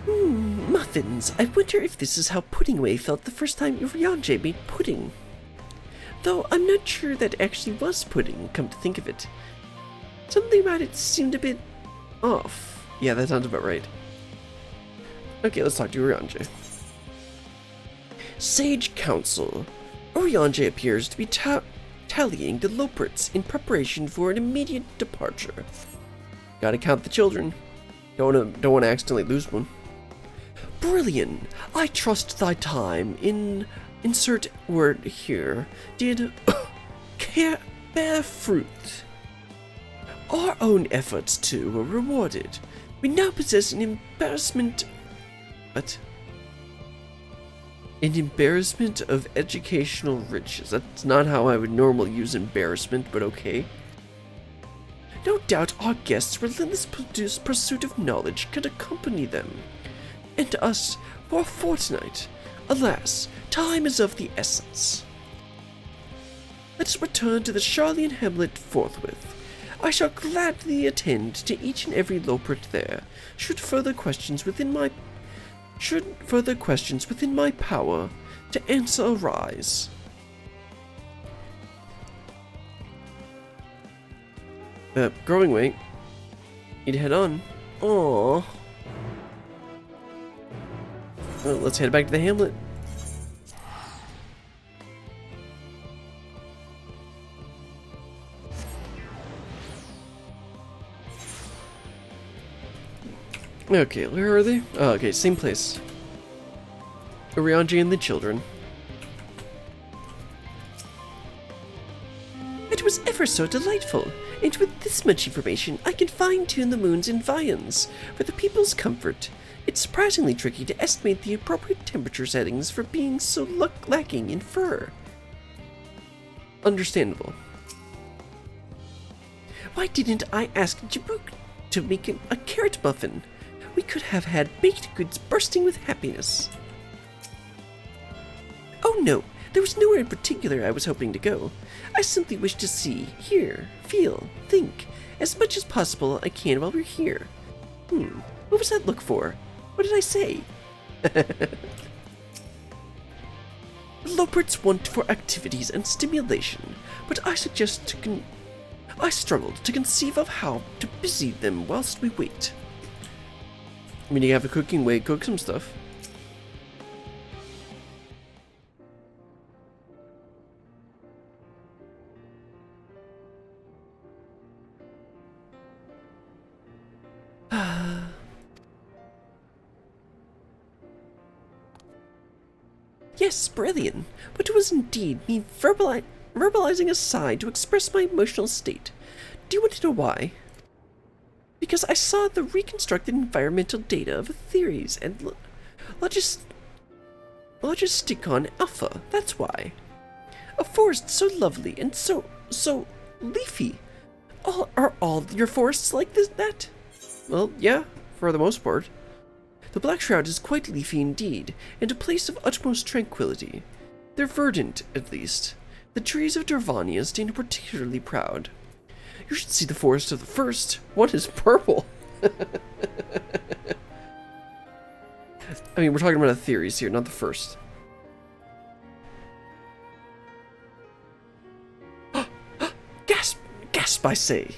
Muffins. I wonder if this is how Puddingway felt the first time Urianji made pudding. Though I'm not sure that actually was pudding, come to think of it. Something about it seemed a bit off. Yeah, that sounds about right. Okay, let's talk to Urianji. Sage Council. Urianji appears to be tallying the Loprits in preparation for an immediate departure. Gotta count the children. Don't wanna accidentally lose one. Brilliant! I trust thy time in insert word here did bear fruit. Our own efforts too were rewarded. We now possess an embarrassment of educational riches. That's not how I would normally use embarrassment, but okay. No doubt our guests' relentless pursuit of knowledge could accompany them, and us for a fortnight. Alas, time is of the essence. Let us return to the Charlian Hamlet forthwith. I shall gladly attend to each and every Loprit there, should further questions within my should further questions within my power to answer arise. Growing weight. Need to head on. Aww. Well, let's head back to the hamlet. Okay, where are they? Oh, okay, same place. Urianji and the children. It was ever so delightful, and with this much information, I can fine-tune the moon's environs for the people's comfort. It's surprisingly tricky to estimate the appropriate temperature settings for being so lacking in fur. Understandable. Why didn't I ask Jabuk to make a carrot muffin? We could have had baked goods bursting with happiness. Oh no, there was nowhere in particular I was hoping to go. I simply wish to see, hear, feel, think, as much as possible I can while we're here. What was that look for? What did I say? Loperts want for activities and stimulation, but I struggled to conceive of how to busy them whilst we wait. I mean, you have a cooking way, cook some stuff. Yes, brilliant, but it was indeed me verbalizing a sigh to express my emotional state. Do you want to know why? Because I saw the reconstructed environmental data of theories and Logisticon Alpha, that's why. A forest so lovely and so leafy. Are all your forests like that? Well, yeah, for the most part. The Black Shroud is quite leafy indeed, and a place of utmost tranquility. They're verdant, at least. The trees of Dervania stand particularly proud. You should see the forest of the first. One is purple. I mean, we're talking about the theories here, not the first. Gasp, I say.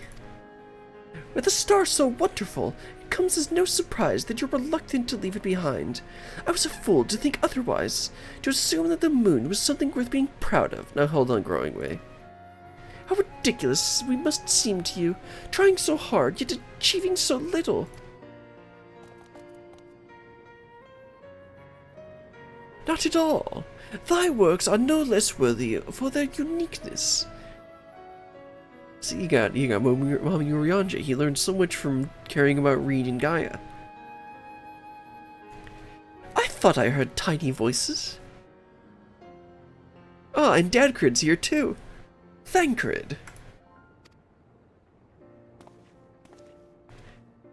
With a star so wonderful, it comes as no surprise that you're reluctant to leave it behind. I was a fool to think otherwise, to assume that the moon was something worth being proud of. Now hold on, Growing Way. How ridiculous we must seem to you, trying so hard, yet achieving so little. Not at all. Thy works are no less worthy for their uniqueness. See, you got Mommy Urianji. He learned so much from caring about Reed and Gaia. I thought I heard tiny voices. Ah, and Dadcrid's here too. Thancred.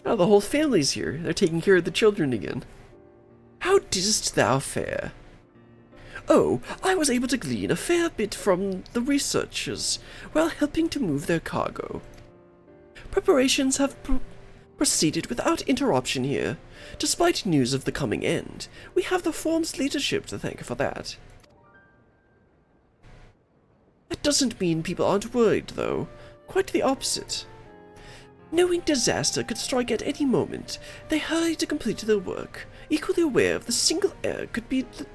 Oh, the whole family's here. They're taking care of the children again. How didst thou fare? Oh, I was able to glean a fair bit from the researchers while helping to move their cargo. Preparations have proceeded without interruption here. Despite news of the coming end, we have the Form's leadership to thank for that. That doesn't mean people aren't worried, though. Quite the opposite. Knowing disaster could strike at any moment, they hurry to complete their work, equally aware of the single error could be the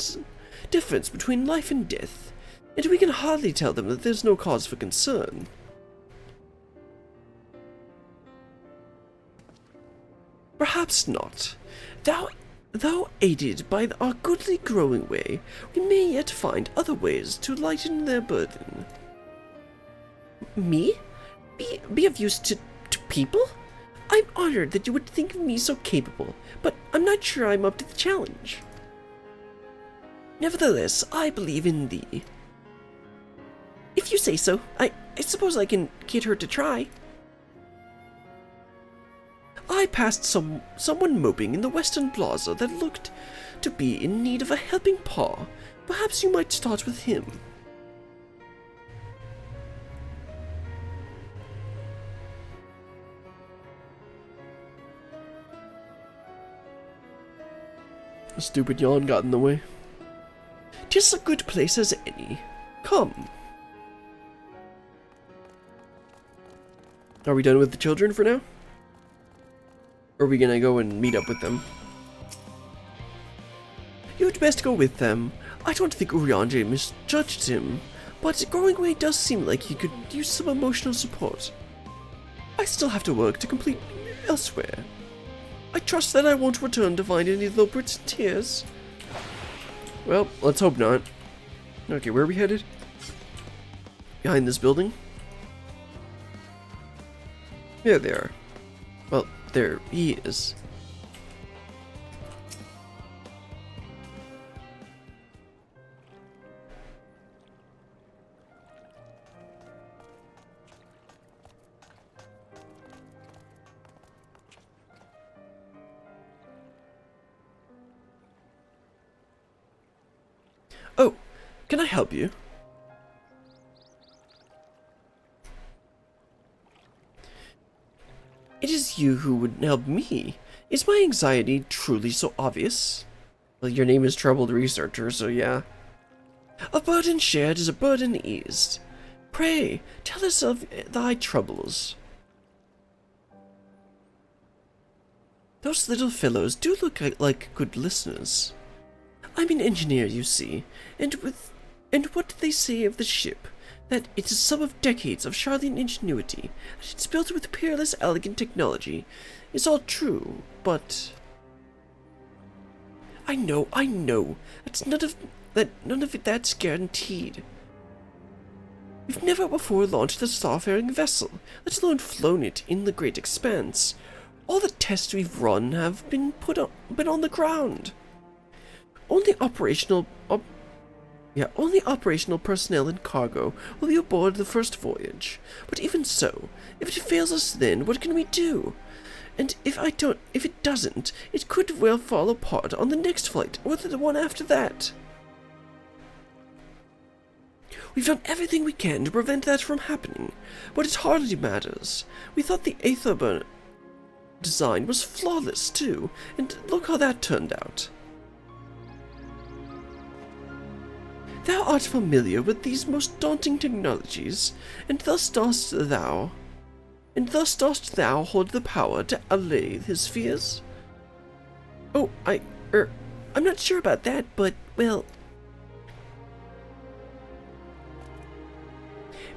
difference between life and death, and we can hardly tell them that there's no cause for concern. Perhaps not. Though aided by our goodly Growing Way, we may yet find other ways to lighten their burden. Me? Be of use to people? I'm honored that you would think of me so capable, but I'm not sure I'm up to the challenge. Nevertheless, I believe in thee. If you say so, I suppose I can get her to try. I passed someone moping in the western plaza that looked to be in need of a helping paw. Perhaps you might start with him. A stupid yawn got in the way. 'Tis a good place as any. Come. Are we done with the children for now? Or are we gonna go and meet up with them? You'd best go with them. I don't think Urianger misjudged him, but Growing does seem like he could use some emotional support. I still have to work to complete elsewhere. I trust that I won't return to find any Loperts in tears. Well, let's hope not. Okay, where are we headed? Behind this building? Yeah, they are. Well, there he is. Oh, can I help you? It is you who would help me. Is my anxiety truly so obvious? Well, your name is Troubled Researcher, so yeah. A burden shared is a burden eased. Pray, tell us of thy troubles. Those little fellows do look like good listeners. I'm an engineer, you see, and what do they say of the ship? That it is some of decades of Charlian ingenuity, that it's built with peerless, elegant technology, is all true, but... I know, that's none of that's guaranteed. We've never before launched a starfaring vessel, let alone flown it in the great expanse. All the tests we've run have been been on the ground. Only operational personnel and cargo will be aboard the first voyage. But even so, if it fails us then, what can we do? And if it doesn't, it could well fall apart on the next flight, or the one after that. We've done everything we can to prevent that from happening, but it hardly matters. We thought the Aetherburn design was flawless too, and look how that turned out. Thou art familiar with these most daunting technologies, and thus dost thou hold the power to allay his fears? Oh, I'm not sure about that, but, well...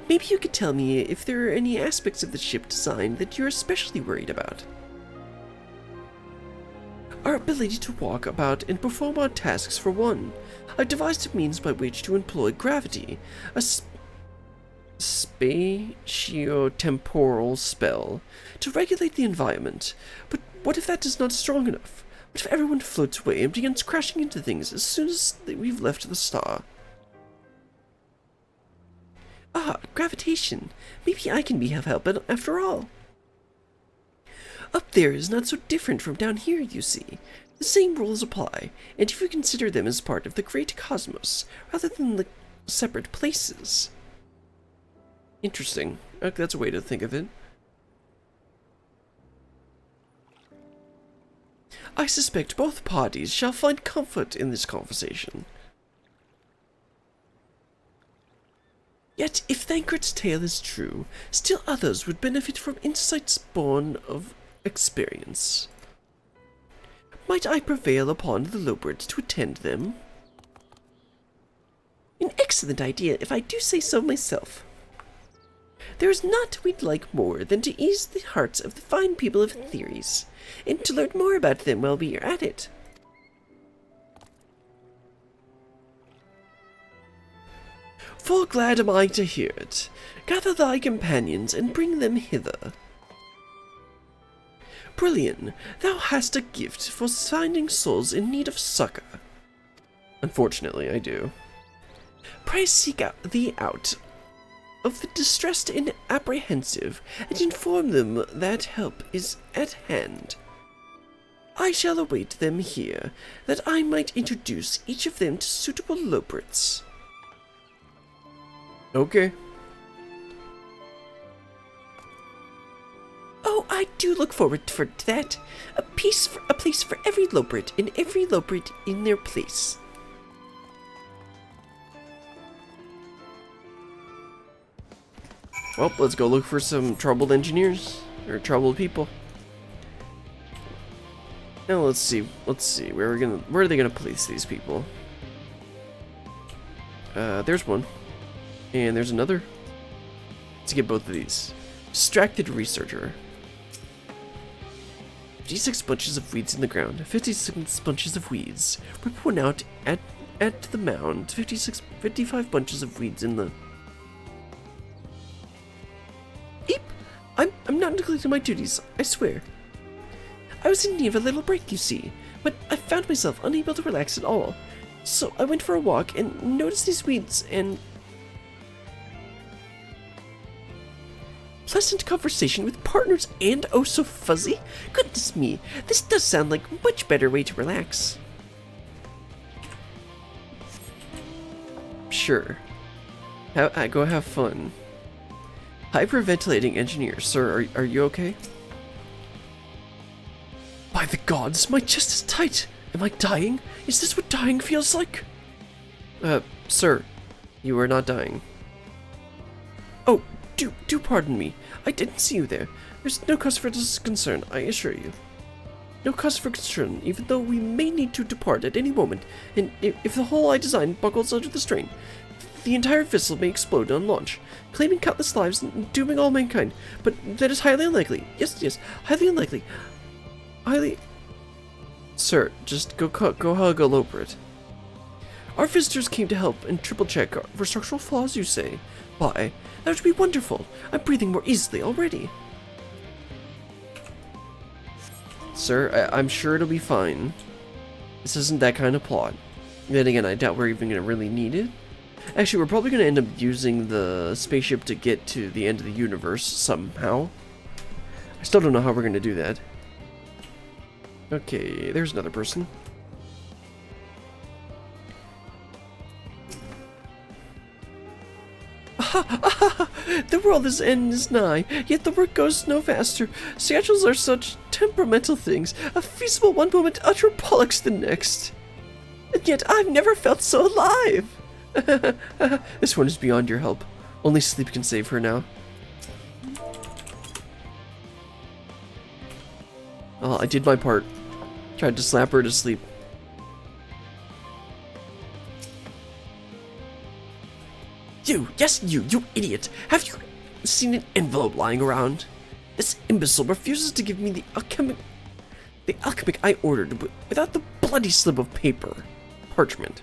Maybe you could tell me if there are any aspects of the ship design that you're especially worried about. Our ability to walk about and perform our tasks for one. I've devised a means by which to employ gravity, a spatio-temporal spell, to regulate the environment. But what if that is not strong enough? What if everyone floats away and begins crashing into things as soon as we've left the star? Ah, gravitation. Maybe I can be of help after all. Up there is not so different from down here, you see. The same rules apply, and if you consider them as part of the great cosmos, rather than the separate places. Interesting. Okay, that's a way to think of it. I suspect both parties shall find comfort in this conversation. Yet, if Thancred's tale is true, still others would benefit from insights born of experience. Might I prevail upon the Loberts to attend them? An excellent idea, if I do say so myself. There is naught we'd like more than to ease the hearts of the fine people of theories, and to learn more about them while we are at it. Full glad am I to hear it. Gather thy companions and bring them hither. Brilliant, thou hast a gift for finding souls in need of succor. Unfortunately, I do. Pray seek thee out of the distressed and apprehensive, and inform them that help is at hand. I shall await them here, that I might introduce each of them to suitable Loberts. Okay. Oh, I do look forward to that. A place for every Lopert, and every Lopert in their place. Well, let's go look for some troubled engineers, or troubled people. Now let's see, where are they gonna place these people? There's one. And there's another. Let's get both of these. Distracted researcher. 56 bunches of weeds in the ground. 56 bunches of weeds. Rip one out at the mound. 55 bunches of weeds in the... Eep! I'm not neglecting my duties, I swear. I was in need of a little break, you see, but I found myself unable to relax at all. So I went for a walk and noticed these weeds and... Pleasant conversation with partners and oh so fuzzy? Goodness me, this does sound like a much better way to relax. Sure. Go have fun. Hyperventilating engineer, sir, are you okay? By the gods, my chest is tight. Am I dying? Is this what dying feels like? Sir, you are not dying. Oh, do pardon me. I didn't see you there. There's no cause for concern, I assure you. No cause for concern, even though we may need to depart at any moment, and if the hull I designed buckles under the strain, the entire vessel may explode on launch, claiming countless lives and dooming all mankind. But that is highly unlikely. Yes, highly unlikely. Sir, just go hug a Lopert. Our visitors came to help and triple check for structural flaws, you say? Why, that would be wonderful. I'm breathing more easily already. Sir, I'm sure it'll be fine. This isn't that kind of plot. Then again, I doubt we're even going to really need it. Actually, we're probably going to end up using the spaceship to get to the end of the universe somehow. I still don't know how we're going to do that. Okay, there's another person. The world's end is nigh, yet the work goes no faster. Schedules are such temperamental things, a feasible one moment, utter bollocks the next. And yet I've never felt so alive. This one is beyond your help. Only sleep can save her now. Oh, I did my part. Tried to slap her to sleep. Yes, you idiot! Have you seen an envelope lying around? This imbecile refuses to give me the alchemic I ordered without the bloody slip of paper. Parchment.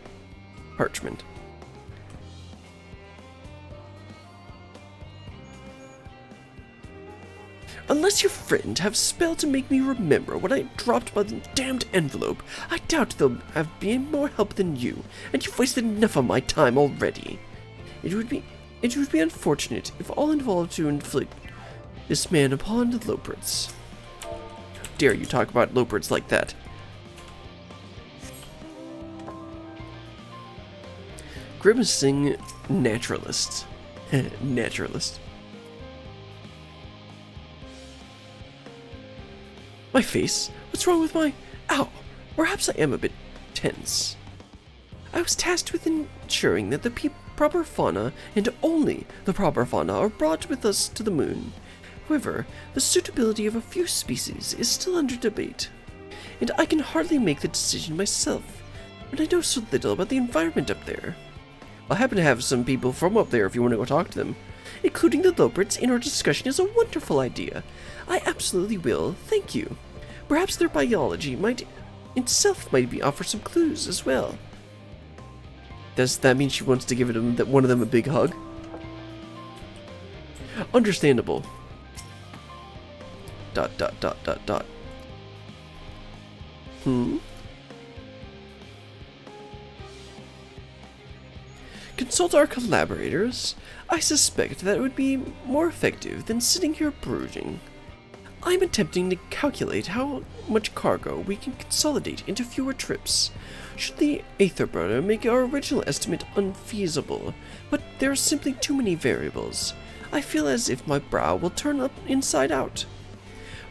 Unless your friend have spelled to make me remember what I dropped by the damned envelope, I doubt they'll have been more help than you, and you've wasted enough of my time already. It would be unfortunate if all involved to inflict this man upon the Loperts. How dare you talk about Loperts like that? Grimacing naturalist. Naturalist. My face? What's wrong with my... Ow! Perhaps I am a bit tense. I was tasked with ensuring that the proper fauna, and only the proper fauna, are brought with us to the moon. However, the suitability of a few species is still under debate, and I can hardly make the decision myself, when I know so little about the environment up there. I happen to have some people from up there if you want to go talk to them. Including the Loperts in our discussion is a wonderful idea. I absolutely will, thank you. Perhaps their biology might offer some clues as well. Does that mean she wants to give one of them a big hug? Understandable. ... Consult our collaborators. I suspect that would be more effective than sitting here brooding. I'm attempting to calculate how much cargo we can consolidate into fewer trips. Should the Aetherbrother make our original estimate unfeasible, but there are simply too many variables. I feel as if my brow will turn up inside out.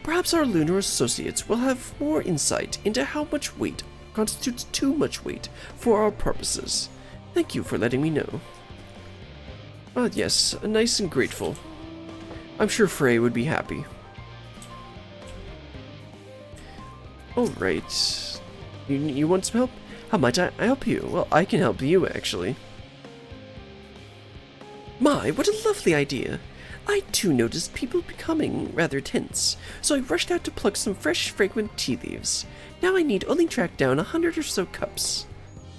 Perhaps our lunar associates will have more insight into how much weight constitutes too much weight for our purposes. Thank you for letting me know. Ah, yes, nice and grateful. I'm sure Frey would be happy. Alright. You want some help? How might I help you? Well, I can help you, actually. My, what a lovely idea! I too noticed people becoming rather tense, so I rushed out to pluck some fresh, fragrant tea leaves. Now I need only track down 100 or so cups.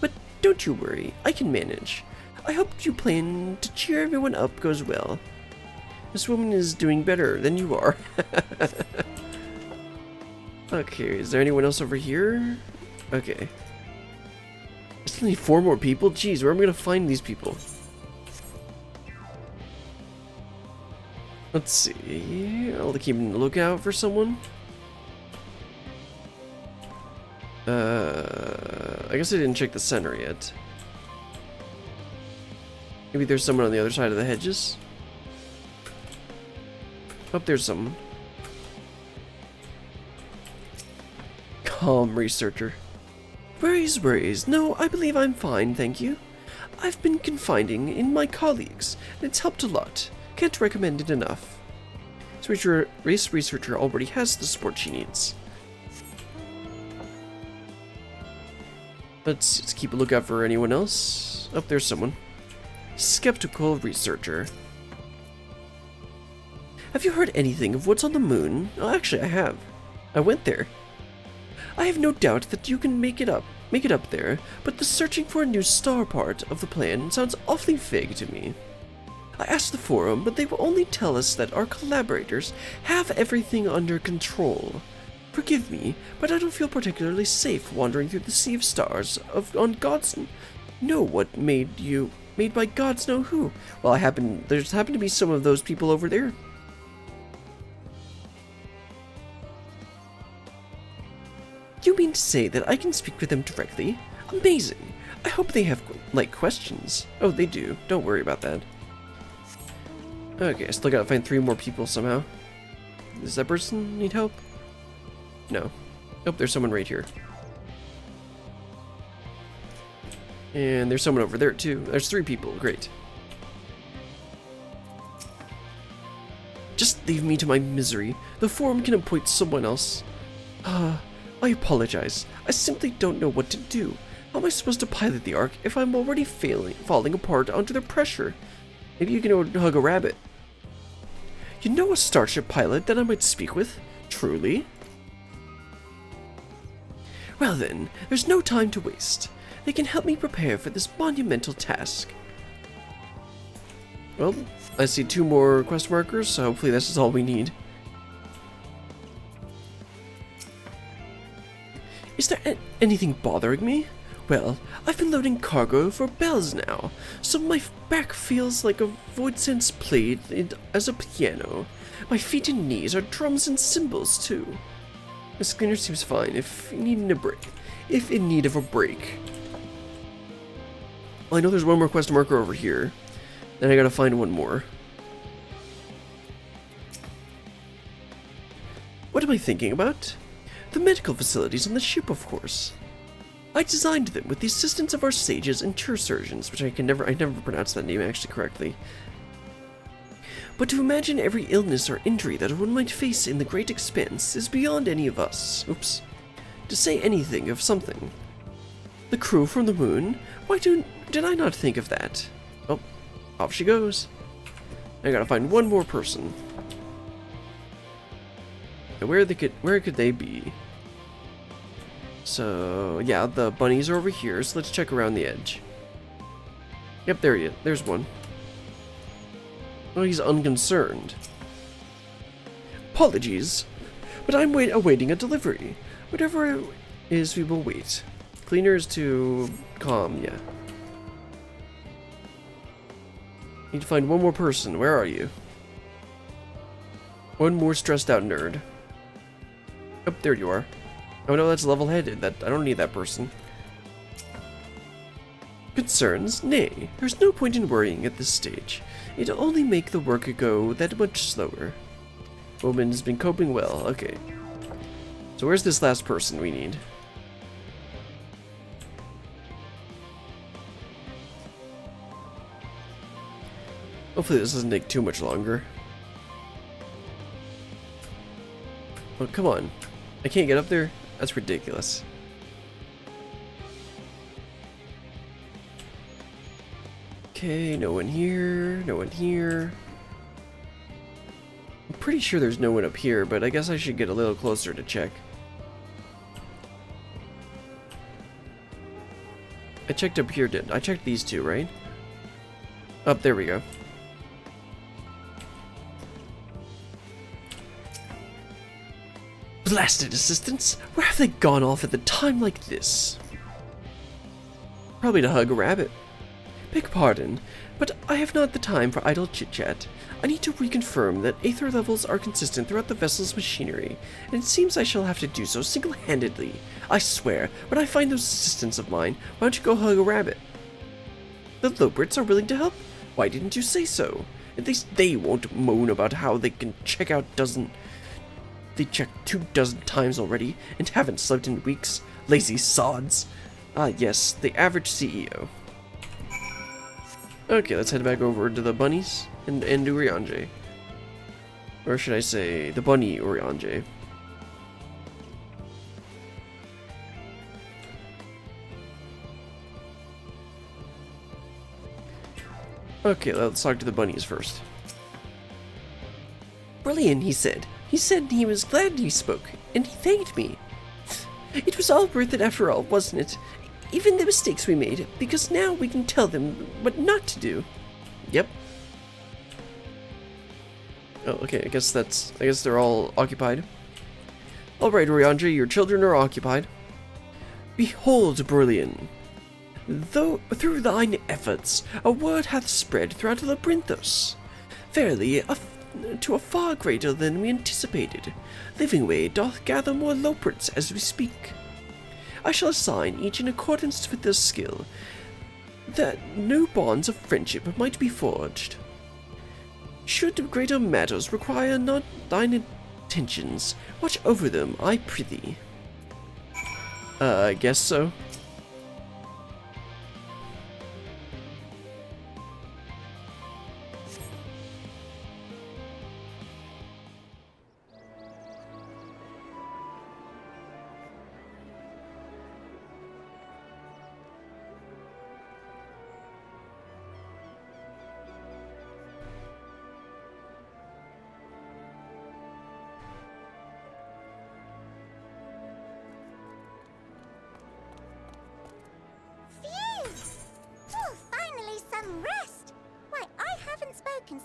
But don't you worry, I can manage. I hope you plan to cheer everyone up goes well. This woman is doing better than you are. Okay, is there anyone else over here? Okay. I still need 4 more people? Jeez, where am I gonna find these people? Let's see. I'll keep a lookout for someone. I guess I didn't check the center yet. Maybe there's someone on the other side of the hedges. Oh, there's someone. Calm researcher. Worries. No, I believe I'm fine, thank you. I've been confiding in my colleagues, and it's helped a lot. Can't recommend it enough. This researcher already has the support she needs. Let's keep a lookout for anyone else. Oh, there's someone. Skeptical researcher. Have you heard anything of what's on the moon? Oh, actually, I have. I went there. I have no doubt that you can make it up there, but the searching for a new star part of the plan sounds awfully vague to me. I asked the forum, but they will only tell us that our collaborators have everything under control. Forgive me, but I don't feel particularly safe wandering through the sea of stars on gods know what made by gods know who. Well, there's happened to be some of those people over there. You mean to say that I can speak with them directly? Amazing! I hope they have, questions. Oh, they do. Don't worry about that. Okay, I still gotta find 3 more people somehow. Does that person need help? No. Oh, there's someone right here. And there's someone over there too. There's 3 people. Great. Just leave me to my misery. The forum can appoint someone else. I apologize. I simply don't know what to do. How am I supposed to pilot the Ark if I'm already falling apart under the pressure? Maybe you can go hug a rabbit. You know a starship pilot that I might speak with? Truly? Well then, there's no time to waste. They can help me prepare for this monumental task. Well, I see 2 more quest markers, so hopefully this is all we need. Is there anything bothering me? Well, I've been loading cargo for bells now, so my back feels like a void sense played as a piano. My feet and knees are drums and cymbals too. The cleaner seems fine if in need of a break. Well, I know there's 1 more quest marker over here. Then I gotta find 1 more. What am I thinking about? The medical facilities on the ship, of course. I designed them with the assistance of our sages and surgeons, which I never pronounced that name actually correctly. But to imagine every illness or injury that one might face in the great expanse is beyond any of us. Oops. To say anything of something. The crew from the moon? Why did I not think of that? Oh, off she goes. I gotta find 1 more person. Now where could they be? So, yeah, the bunnies are over here, so let's check around the edge. Yep, there's one. Oh, he's unconcerned. Apologies, but I'm awaiting a delivery. Whatever it is, we will wait. Cleaners to calm, yeah. Need to find 1 more person. Where are you? 1 more stressed out nerd. Oh, there you are. Oh no, that's level-headed. I don't need that person. Concerns? Nay, there's no point in worrying at this stage. It'll only make the work go that much slower. Woman has been coping well. Okay. So where's this last person we need? Hopefully this doesn't take too much longer. Oh, come on. I can't get up there? That's ridiculous. Okay, no one here, no one here. I'm pretty sure there's no one up here, but I guess I should get a little closer to check. I checked up here, didn't I? Checked these two, right? Up, there we go. Blasted assistants! Where have they gone off at the time like this? Probably to hug a rabbit. Beg pardon, but I have not the time for idle chit-chat. I need to reconfirm that aether levels are consistent throughout the vessel's machinery, and it seems I shall have to do so single-handedly. I swear, when I find those assistants of mine, why don't you go hug a rabbit? The Loberts are willing to help? Why didn't you say so? At least they won't moan about how they can check out They checked 24 times already and haven't slept in weeks. Lazy sods. Ah, yes, the average CEO. Okay, let's head back over to the bunnies and Urianger. Or should I say, the bunny Urianger. Okay, let's talk to the bunnies first. Brilliant, he said. He said he was glad he spoke, and he thanked me. It was all worth it after all, wasn't it? Even the mistakes we made, because now we can tell them what not to do. Yep. Oh, okay, I guess they're all occupied. Alright, Urianger, your children are occupied. Behold, Brillian. Though through thine efforts a word hath spread throughout Labyrinthos. Verily, to a far greater than we anticipated. Livingway doth gather more Loperts as we speak. I shall assign each in accordance with their skill, that new bonds of friendship might be forged. Should greater matters require not thine attentions, watch over them, I prithee. I guess so.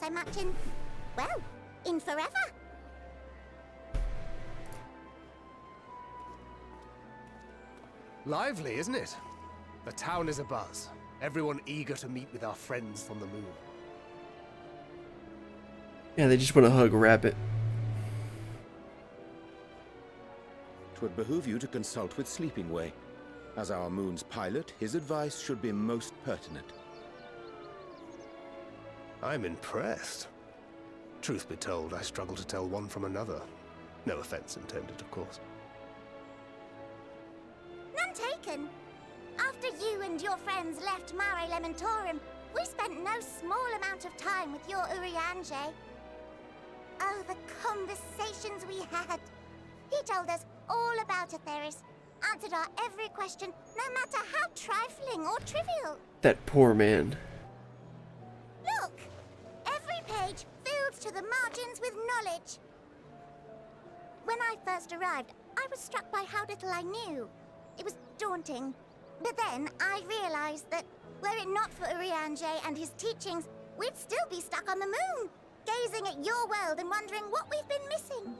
So much in, well, in forever. Lively, isn't it? The town is abuzz. Everyone eager to meet with our friends from the moon. Yeah, they just want to hug a rabbit. 'Twould behoove you to consult with Sleepingway. As our moon's pilot, his advice should be most pertinent. I'm impressed. Truth be told, I struggle to tell one from another. No offense intended, of course. None taken. After you and your friends left Mare Elementorum, we spent no small amount of time with your Urianger. Oh, the conversations we had. He told us all about Atheris, answered our every question, no matter how trifling or trivial. That poor man. Look! Every page filled to the margins with knowledge. When I first arrived, I was struck by how little I knew. It was daunting. But then I realized that were it not for Urianger and his teachings, we'd still be stuck on the moon, gazing at your world and wondering what we've been missing.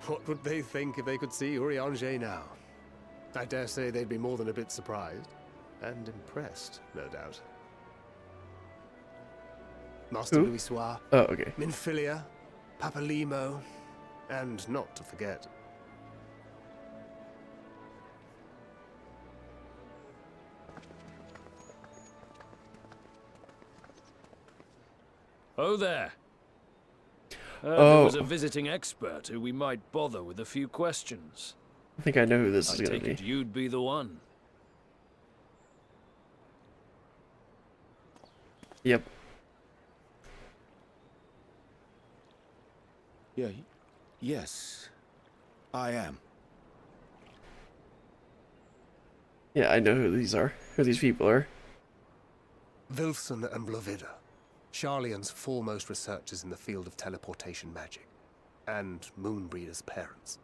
What would they think if they could see Urianger now? I dare say they'd be more than a bit surprised. And impressed, no doubt. Master Who? Louisoix, Oh, okay. Minfilia, Papalimo, and not to forget, Oh there. There Oh, was a visiting expert who we might bother with a few questions. I think I know who this I is gonna take be. it you'd be the one. Yep. Yes, I am. Yeah, I know who these are. Who these people are. Wilson and Blovida, Sharlayan's foremost researchers in the field of teleportation magic, and Moonbreeder's parents.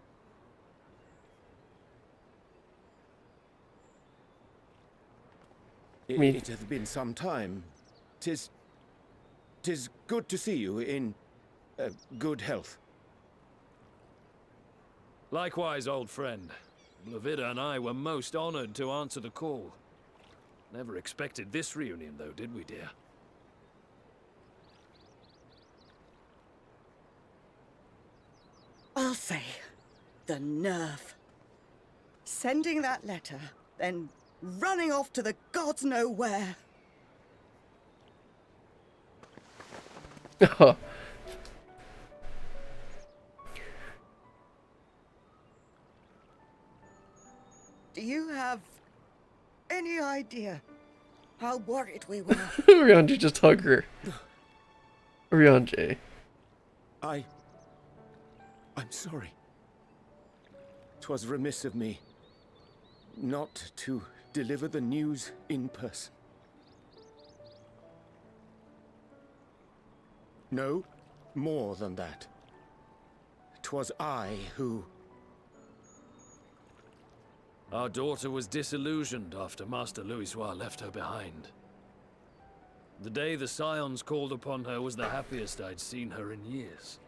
It hath been some time. Tis good to see you in good health. Likewise, old friend. Blovida and I were most honored to answer the call. Never expected this reunion, though, did we, dear? I'll say, the nerve. Sending that letter, then running off to the gods know where. Do you have any idea how worried we were? Rihanna just hug her. Rihanna. I'm sorry. 'Twas remiss of me not to deliver the news in person. No, more than that. 'Twas I who... Our daughter was disillusioned after Master Louisoix left her behind. The day the Scions called upon her was the happiest I'd seen her in years.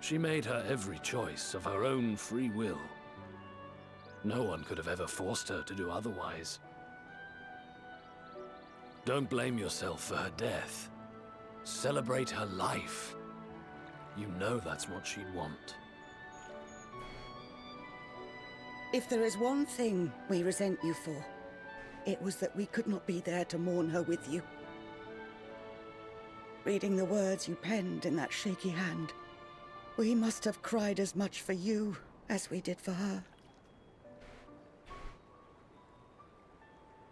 She made her every choice of her own free will. No one could have ever forced her to do otherwise. Don't blame yourself for her death. Celebrate her life. You know that's what she'd want. If there is one thing we resent you for, it was that we could not be there to mourn her with you. Reading the words you penned in that shaky hand, we must have cried as much for you as we did for her.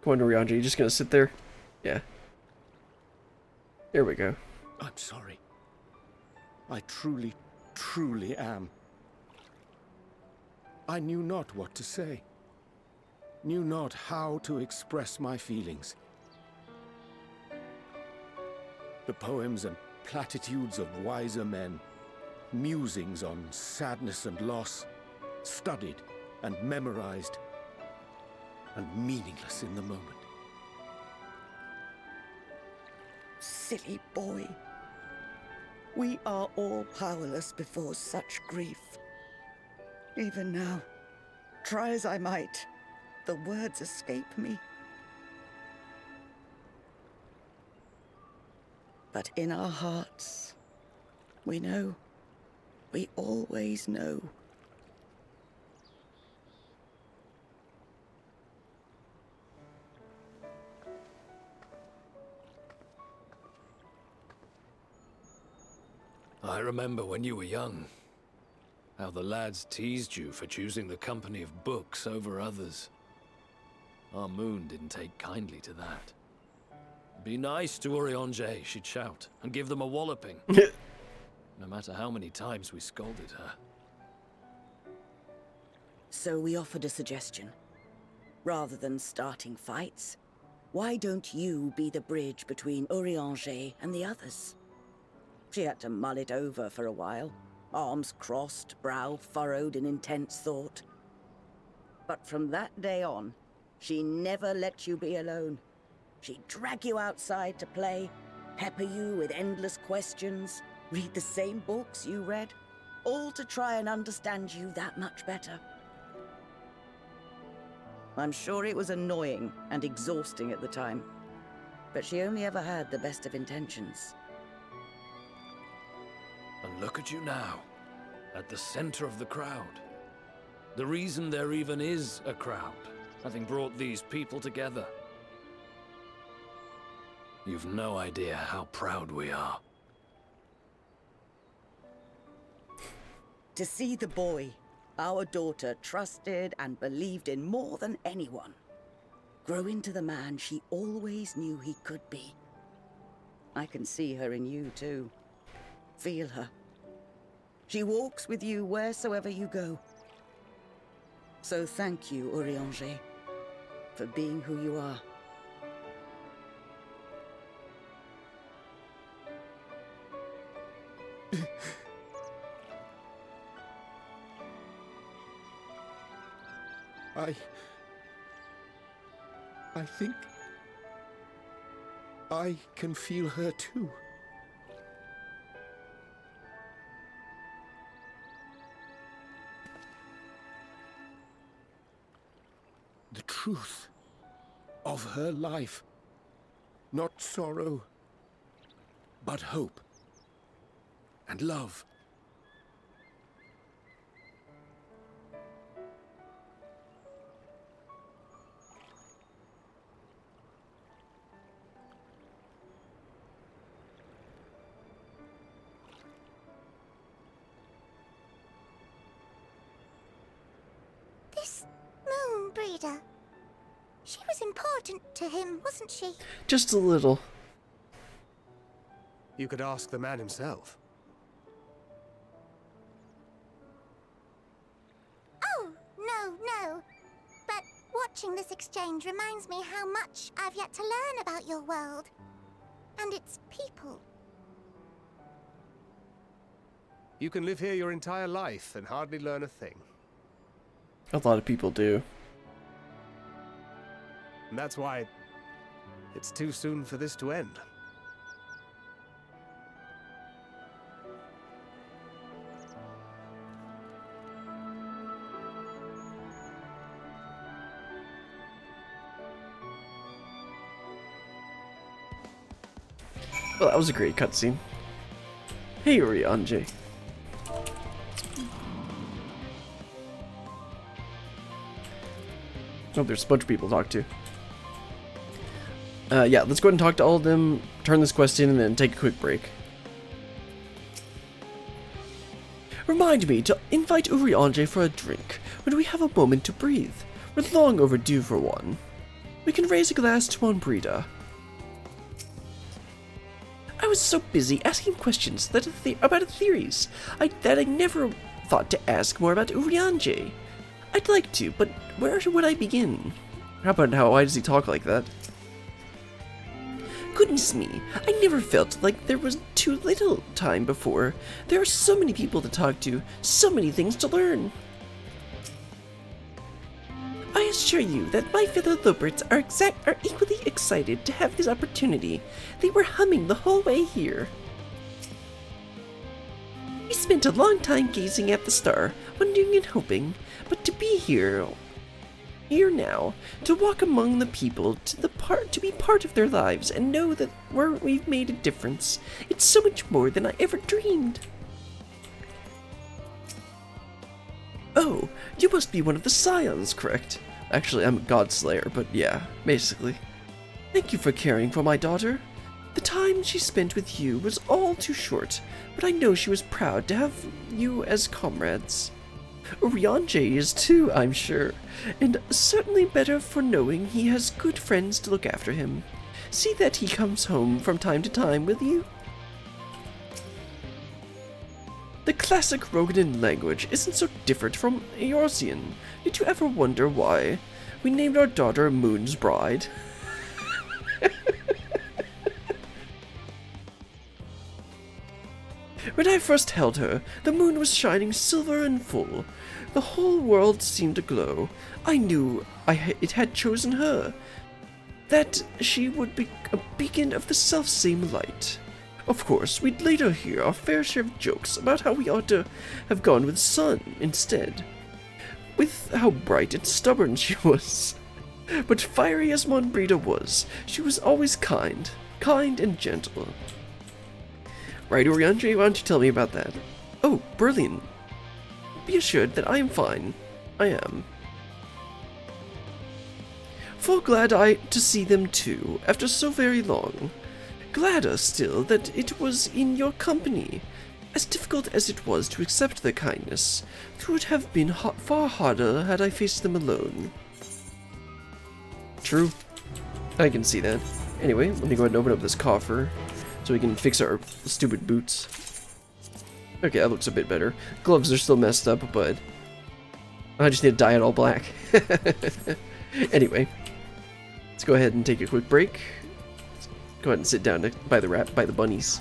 Come on, Rihanna, you just gonna sit there? Yeah. There we go. I'm sorry. I truly, truly am. I knew not what to say. Knew not how to express my feelings. The poems and platitudes of wiser men, musings on sadness and loss, studied and memorized, and meaningless in the moment. Silly boy. We are all powerless before such grief. Even now, try as I might, the words escape me. But in our hearts, we know. We always know. I remember when you were young, how the lads teased you for choosing the company of books over others. Our moon didn't take kindly to that. Be nice to Urianger, she'd shout, and give them a walloping. No matter how many times we scolded her. So we offered a suggestion. Rather than starting fights, why don't you be the bridge between Urianger and the others? She had to mull it over for a while, arms crossed, brow furrowed in intense thought. But from that day on, she never let you be alone. She'd drag you outside to play, pepper you with endless questions, read the same books you read, all to try and understand you that much better. I'm sure it was annoying and exhausting at the time, but she only ever had the best of intentions. And look at you now, at the center of the crowd. The reason there even is a crowd, having brought these people together. You've no idea how proud we are. To see the boy our daughter trusted and believed in more than anyone grow into the man she always knew he could be. I can see her in you too. Feel her. She walks with you wheresoever you go. So thank you, Urianger, for being who you are. I think I can feel her too. The truth of her life. Not sorrow, but hope and love. This moon breeder. She was important to him, wasn't she? Just a little. You could ask the man himself. Oh, no. But watching this exchange reminds me how much I've yet to learn about your world. And its people. You can live here your entire life and hardly learn a thing. A lot of people do. And that's why it's too soon for this to end. Well, that was a great cutscene. Hey, Urianger. Oh, there's a bunch of people to talk to. Yeah, let's go ahead and talk to all of them, turn this quest in, and then take a quick break. Remind me to invite Urianger for a drink when we have a moment to breathe. We're long overdue for one. We can raise a glass to Monbrita. I was so busy asking questions about theories that I never thought to ask more about Urianger. I'd like to, but where would I begin? Why does he talk like that? Goodness me, I never felt like there was too little time before. There are so many people to talk to, so many things to learn. I assure you that my fellow Loberts are equally excited to have this opportunity. They were humming the whole way here. We spent a long time gazing at the star, wondering and hoping, but to be here now, to walk among the people, to be part of their lives, and know that we've made a difference. It's so much more than I ever dreamed. Oh, you must be one of the Scions, correct? Actually, I'm a Godslayer, but yeah, basically. Thank you for caring for my daughter. The time she spent with you was all too short, but I know she was proud to have you as comrades. Urianger is too, I'm sure, and certainly better for knowing he has good friends to look after him. See that he comes home from time to time, will you? The classic Rogadan language isn't so different from Eorzean. Did you ever wonder why we named our daughter Moon's Bride? When I first held her, the moon was shining silver and full. The whole world seemed to glow. I knew it had chosen her, that she would be a beacon of the self-same light. Of course, we'd later hear our fair share of jokes about how we ought to have gone with Sun instead, with how bright and stubborn she was. But fiery as Monbrita was, she was always kind and gentle. Right, Urianger, why don't you tell me about that? Oh, brilliant. Be assured that I am fine. I am. Full glad to see them too, after so very long. Gladder still that it was in your company. As difficult as it was to accept their kindness, it would have been far harder had I faced them alone. True. I can see that. Anyway, let me go ahead and open up this coffer so we can fix our stupid boots. Okay, that looks a bit better. Gloves are still messed up, but I just need to dye it all black. Anyway, let's go ahead and take a quick break. Let's go ahead and sit down by the bunnies.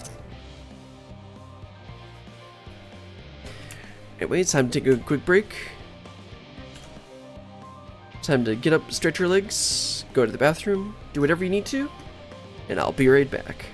Anyway, it's time to take a quick break. Time to get up, stretch your legs, go to the bathroom, do whatever you need to, and I'll be right back.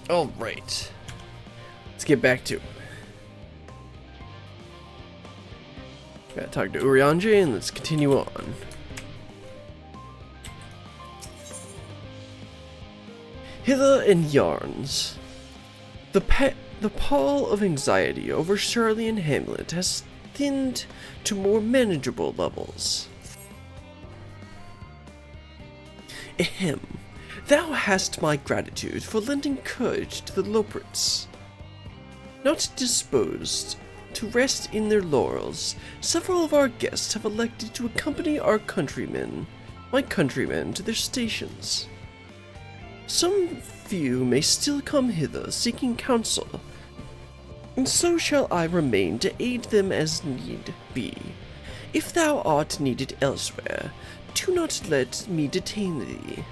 Alright. Let's get back to it. Gotta talk to Urianger and let's continue on. Hither and yarns. The pall of anxiety over Shirley and Hamlet has thinned to more manageable levels. Ahem. Thou hast my gratitude for lending courage to the Loprits. Not disposed to rest in their laurels, several of our guests have elected to accompany my countrymen, to their stations. Some few may still come hither seeking counsel, and so shall I remain to aid them as need be. If thou art needed elsewhere, do not let me detain thee.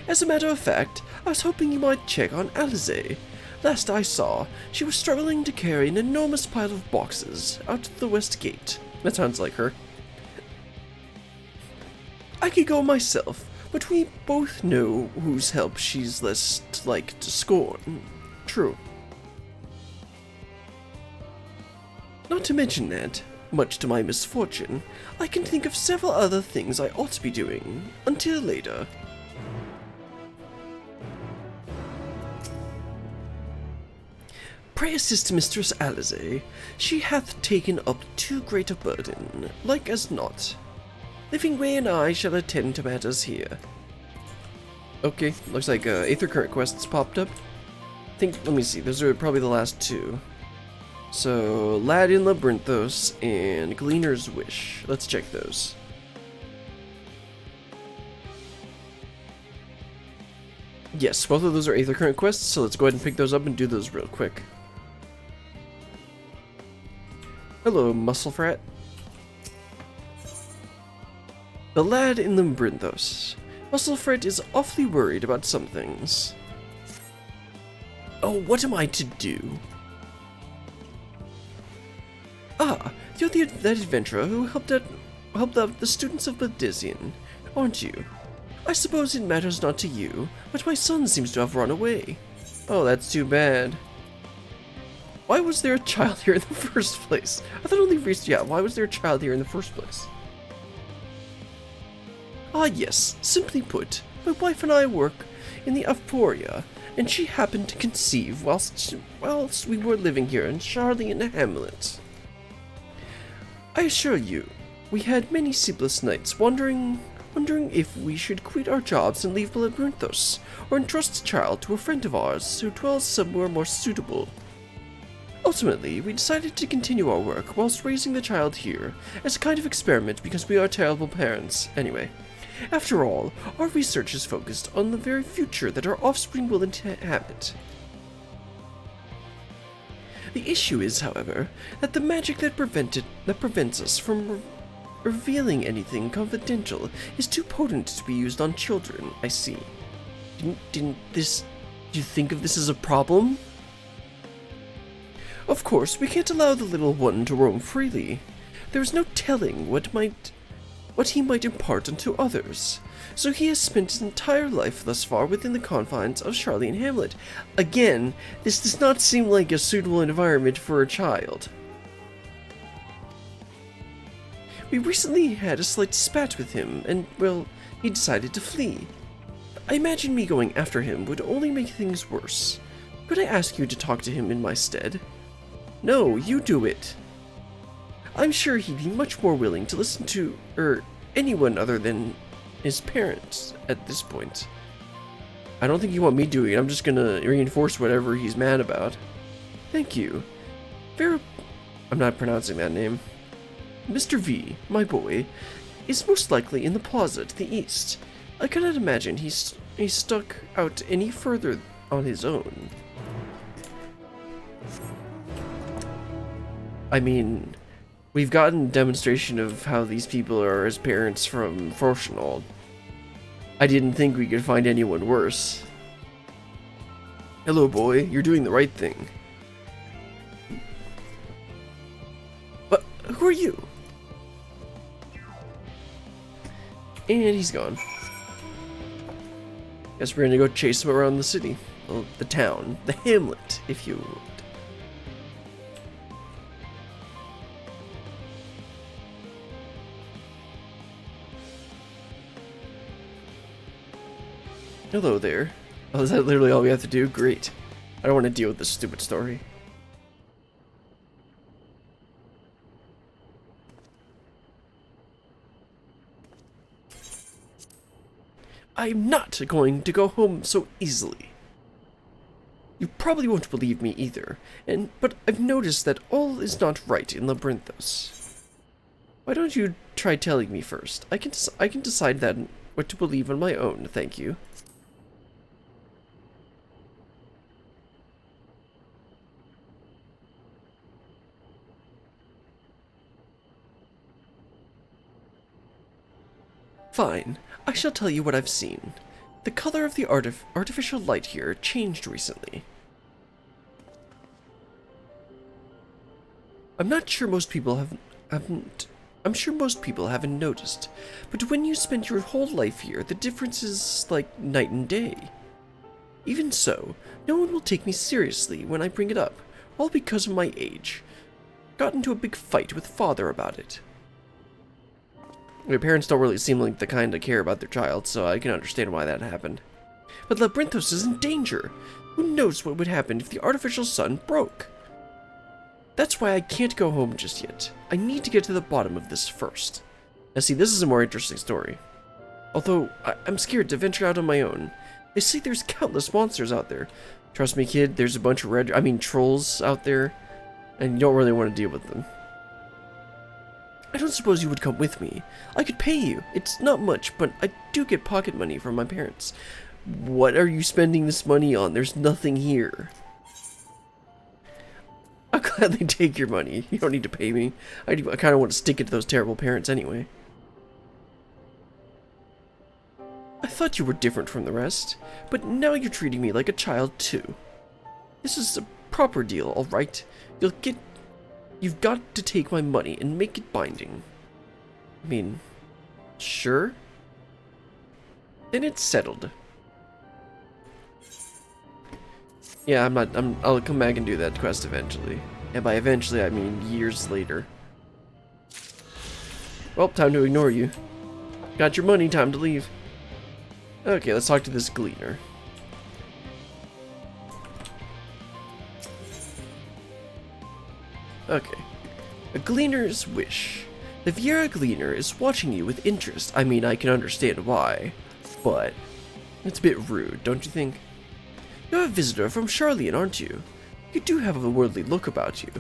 As a matter of fact, I was hoping you might check on Alize. Last I saw, she was struggling to carry an enormous pile of boxes out the west gate. That sounds like her. I could go myself, but we both know whose help she's less like to scorn. True. Not to mention that, much to my misfortune, I can think of several other things I ought to be doing. Until later. Pray assist Mistress Alize. She hath taken up too great a burden, like as not. Livingway and I shall attend to matters here. Okay, looks like Aether Current quests popped up. Let me see, those are probably the last two. So, Lad in Labyrinthos and Gleaner's Wish. Let's check those. Yes, both of those are Aether Current quests, so let's go ahead and pick those up and do those real quick. Hello, Musclefrat. The Lad in Labyrinthos. Musclefrat is awfully worried about some things. Oh, what am I to do? Ah, you're that adventurer who helped out the students of Badizian, aren't you? I suppose it matters not to you, but my son seems to have run away. Oh, that's too bad. Why was there a child here in the first place? I thought only recently, why was there a child here in the first place? Ah yes, simply put, my wife and I work in the Aporia, and she happened to conceive whilst we were living here in Charlie and Hamlet. I assure you, we had many sleepless nights wondering if we should quit our jobs and leave Labyrinthos, or entrust the child to a friend of ours who dwells somewhere more suitable. Ultimately, we decided to continue our work whilst raising the child here, as a kind of experiment because we are terrible parents. Anyway, after all, our research is focused on the very future that our offspring will inhabit. The issue is, however, that the magic that prevents us from revealing anything confidential is too potent to be used on children, I see. Do you think of this as a problem? Of course, we can't allow the little one to roam freely. There is no telling what he might impart unto others, so he has spent his entire life thus far within the confines of Charlie and Hamlet. Again, this does not seem like a suitable environment for a child. We recently had a slight spat with him, and, well, he decided to flee. I imagine me going after him would only make things worse. Could I ask you to talk to him in my stead? No, you do it. I'm sure he'd be much more willing to listen to, anyone other than his parents at this point. I don't think you want me doing it, I'm just gonna reinforce whatever he's mad about. Thank you. I'm not pronouncing that name. Mr. V, my boy, is most likely in the plaza to the east. I cannot imagine he's stuck out any further on his own. I mean, we've gotten demonstration of how these people are as parents from Forschenwald. I didn't think we could find anyone worse. Hello, boy. You're doing the right thing. But who are you? And he's gone. Guess we're gonna go chase him around the city. the town, the hamlet, if you would. Hello there. Oh, is that literally all we have to do? Great. I don't want to deal with this stupid story. I'm not going to go home so easily. You probably won't believe me either, but I've noticed that all is not right in Labyrinthos. Why don't you try telling me first? I can decide that what to believe on my own, thank you. Fine, I shall tell you what I've seen. The color of the artificial light here changed recently. I'm sure most people haven't noticed, but when you spend your whole life here, the difference is like night and day. Even so, no one will take me seriously when I bring it up, all because of my age. Got into a big fight with father about it. My parents don't really seem like the kind to care about their child, so I can understand why that happened. But Labyrinthos is in danger. Who knows what would happen if the artificial sun broke? That's why I can't go home just yet. I need to get to the bottom of this first. Now see, this is a more interesting story. Although, I'm scared to venture out on my own. They say there's countless monsters out there. Trust me, kid, there's a bunch of trolls out there, and you don't really want to deal with them. I don't suppose you would come with me. I could pay you. It's not much, but I do get pocket money from my parents. What are you spending this money on? There's nothing here. I'll gladly take your money. You don't need to pay me. I kind of want to stick it to those terrible parents anyway. I thought you were different from the rest, but now you're treating me like a child too. This is a proper deal, all right? You've got to take my money and make it binding. I mean, sure? Then it's settled. Yeah, I'll come back and do that quest eventually. And by eventually, I mean years later. Well, time to ignore you. Got your money, time to leave. Okay, let's talk to this gleaner. Okay. A gleaner's wish. The Viera gleaner is watching you with interest. I mean, I can understand why, but it's a bit rude, don't you think? You're a visitor from Charlian, aren't you? You do have a worldly look about you.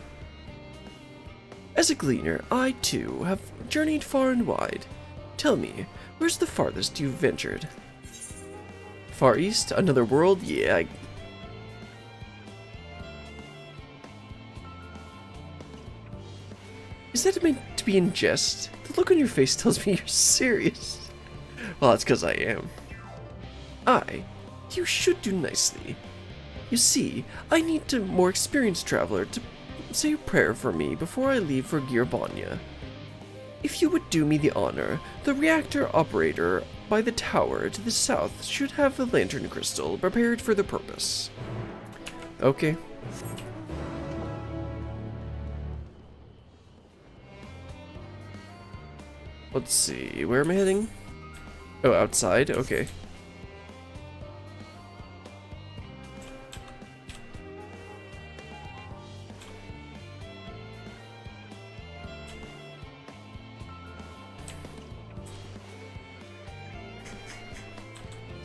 As a gleaner, I too have journeyed far and wide. Tell me, where's the farthest you've ventured? Far East? Another world? Yeah, Is that meant to be in jest? The look on your face tells me you're serious. Well, that's because I am. You should do nicely. You see, I need a more experienced traveler to say a prayer for me before I leave for Gearbanya. If you would do me the honor, the reactor operator by the tower to the south should have the lantern crystal prepared for the purpose. Okay. Let's see, where am I heading? Oh, outside? Okay.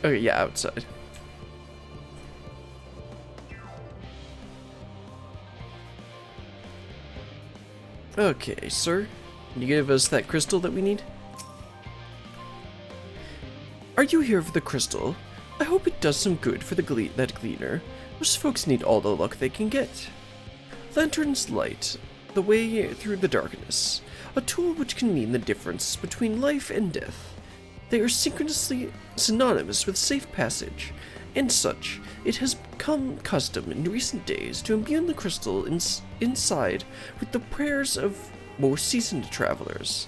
Okay, yeah, outside. Okay, sir. Can you give us that crystal that we need? Are you here for the crystal? I hope it does some good for that gleaner. Those folks need all the luck they can get. Lanterns light the way through the darkness, a tool which can mean the difference between life and death. They are synonymous with safe passage, and such, it has become custom in recent days to imbue the crystal inside with the prayers of more seasoned travelers.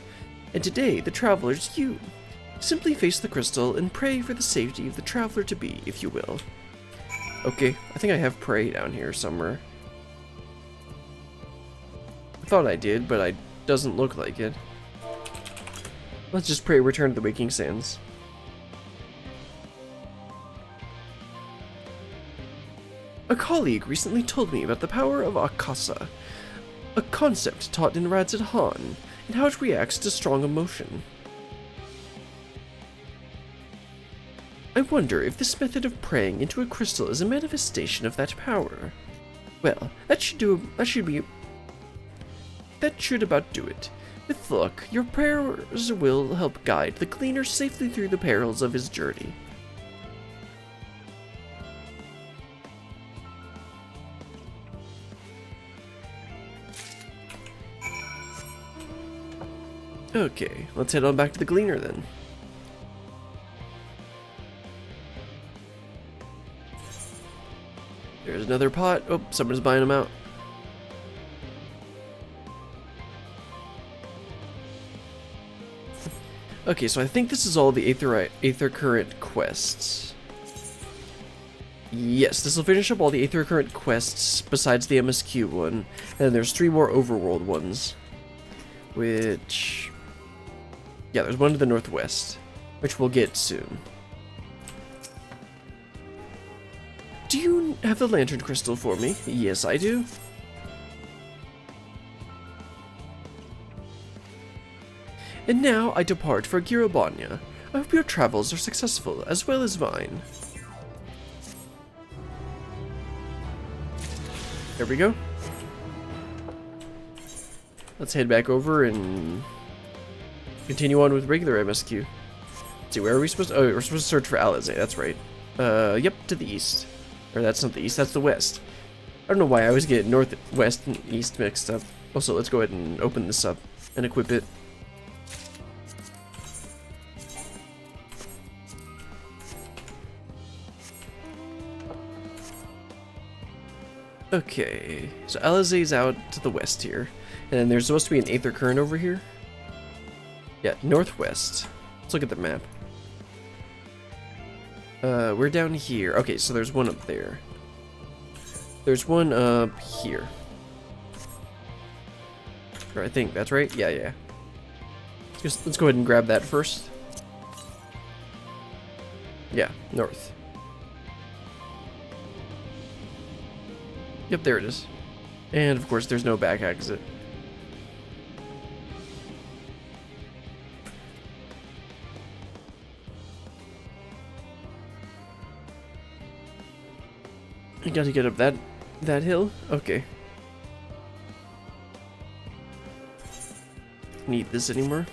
And today, the traveler's you. Simply face the crystal and pray for the safety of the traveler to be, if you will. Okay, I think I have prey down here somewhere. I thought I did, but it doesn't look like it. Let's just pray return to the Waking Sands. A colleague recently told me about the power of Akasa, a concept taught in Radzit Han, and how it reacts to strong emotion. I wonder if this method of praying into a crystal is a manifestation of that power. Well, that should about do it. With luck, your prayers will help guide the cleaner safely through the perils of his journey. Okay, let's head on back to the Gleaner then. There's another pot. Oh, someone's buying them out. Okay, so I think this is all the Aether Current quests. Yes, this will finish up all the Aether Current quests besides the MSQ one. And there's 3 more overworld ones. Which... yeah, there's one to the northwest, which we'll get soon. Do you have the lantern crystal for me? Yes, I do. And now I depart for Girobanya. I hope your travels are successful, as well as mine. There we go. Let's head back over and continue on with regular MSQ. Let's see, where are we supposed to... oh, we're supposed to search for Alizé, that's right. Yep, to the east. Or that's not the east, that's the west. I don't know why I always get north, west, and east mixed up. Also, let's go ahead and open this up and equip it. Okay, so Alizé's out to the west here. And then there's supposed to be an Aether Current over here. Yeah, northwest. Let's look at the map. We're down here. Okay, so there's one up there. There's one up here. Or I think that's right. Yeah. Let's go ahead and grab that first. Yeah, north. Yep, there it is. And of course, there's no back exit. I gotta get up that hill? Okay. Need this anymore?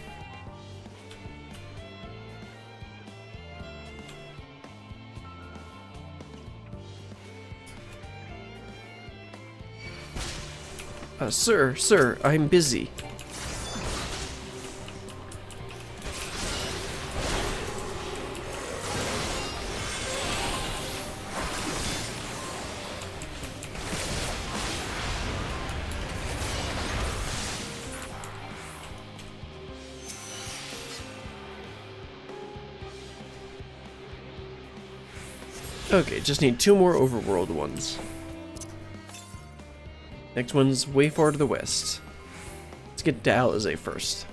Sir, I'm busy. Okay, just need 2 more overworld ones. Next one's way far to the west. Let's get to Alizé first.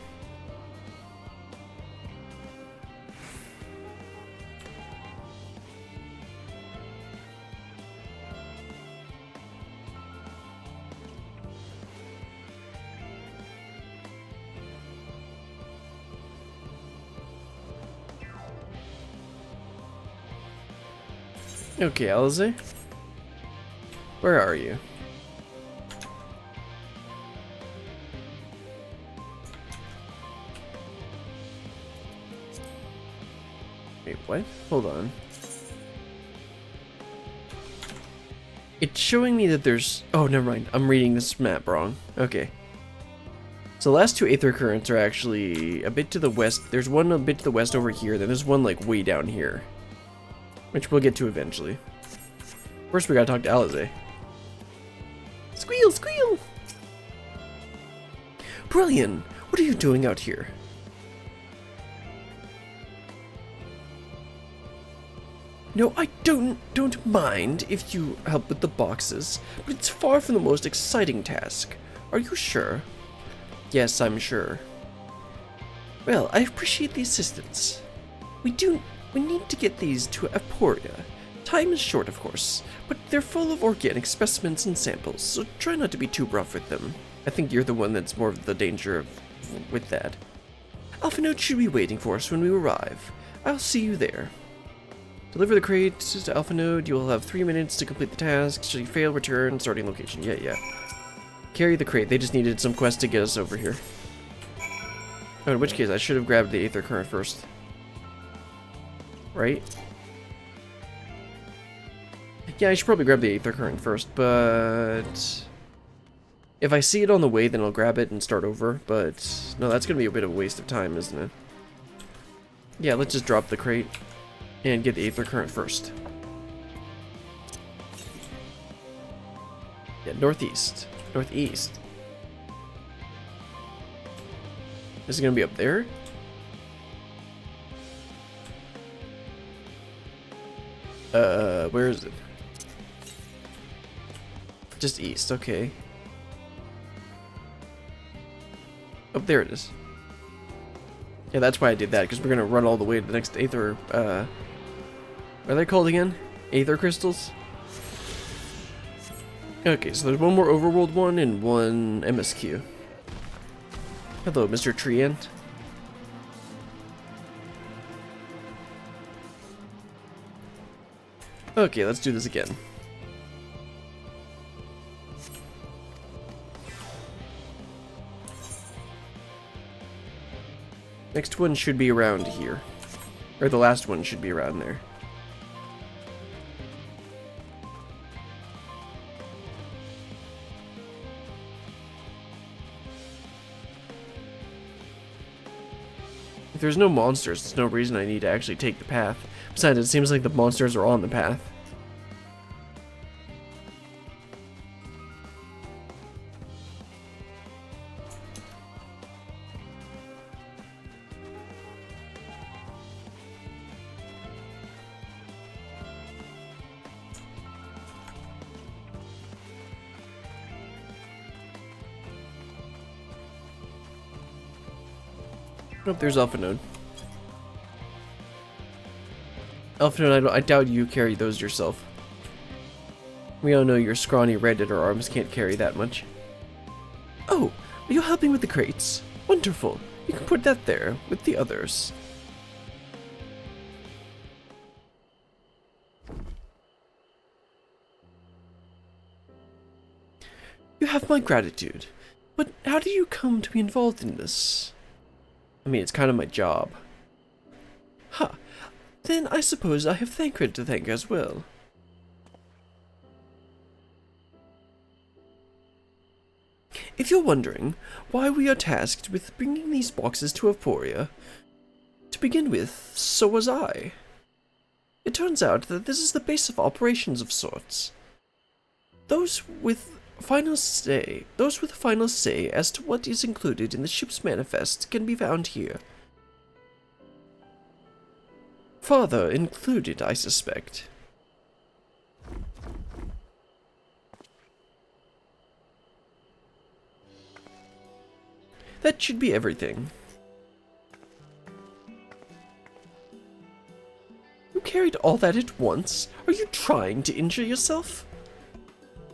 Okay, Alizé. Where are you? Wait, what? Hold on. It's showing me that there's... oh, never mind. I'm reading this map wrong. Okay. So the last 2 Aether Currents are actually a bit to the west. There's one a bit to the west over here, then there's one like way down here. Which we'll get to eventually. First we gotta talk to Alizé. Squeal, squeal! Brilliant! What are you doing out here? No, I don't mind if you help with the boxes, but it's far from the most exciting task. Are you sure? Yes, I'm sure. Well, I appreciate the assistance. We need to get these to Aporia. Time is short, of course, but they're full of organic specimens and samples, so try not to be too rough with them. I think you're the one that's more of the danger with that. Alphinote should be waiting for us when we arrive. I'll see you there. Deliver the crate to Alphanode. You'll have 3 minutes to complete the task. Should you fail, return starting location. Yeah. Carry the crate. They just needed some quest to get us over here. Oh, in which case, I should have grabbed the Aether Current first. Right? Yeah, I should probably grab the Aether Current first, but... if I see it on the way, then I'll grab it and start over, but... no, that's gonna be a bit of a waste of time, isn't it? Yeah, let's just drop the crate and get the Aether Current first. Yeah, northeast. Northeast. Is it gonna be up there? Where is it? Just east, okay. Oh, there it is. Yeah, that's why I did that, because we're gonna run all the way to the next Aether, what are they called again? Aether crystals? Okay, so there's one more overworld one and one MSQ. Hello, Mr. Treant. Okay, let's do this again. Next one should be around here. Or the last one should be around there. If there's no monsters, there's no reason I need to actually take the path. Besides, it seems like the monsters are on the path. Nope, there's Alphanode. Alphanode, I doubt you carry those yourself. We all know your scrawny Redditor arms can't carry that much. Oh, are you helping with the crates? Wonderful. You can put that there, with the others. You have my gratitude. But how do you come to be involved in this? I mean, it's kind of my job. Huh. Then I suppose I have Thancred to thank as well. If you're wondering why we are tasked with bringing these boxes to Aporia, to begin with, so was I. It turns out that this is the base of operations of sorts. Those with final say as to what is included in the ship's manifest can be found here. Father included, I suspect. That should be everything. You carried all that at once? Are you trying to injure yourself?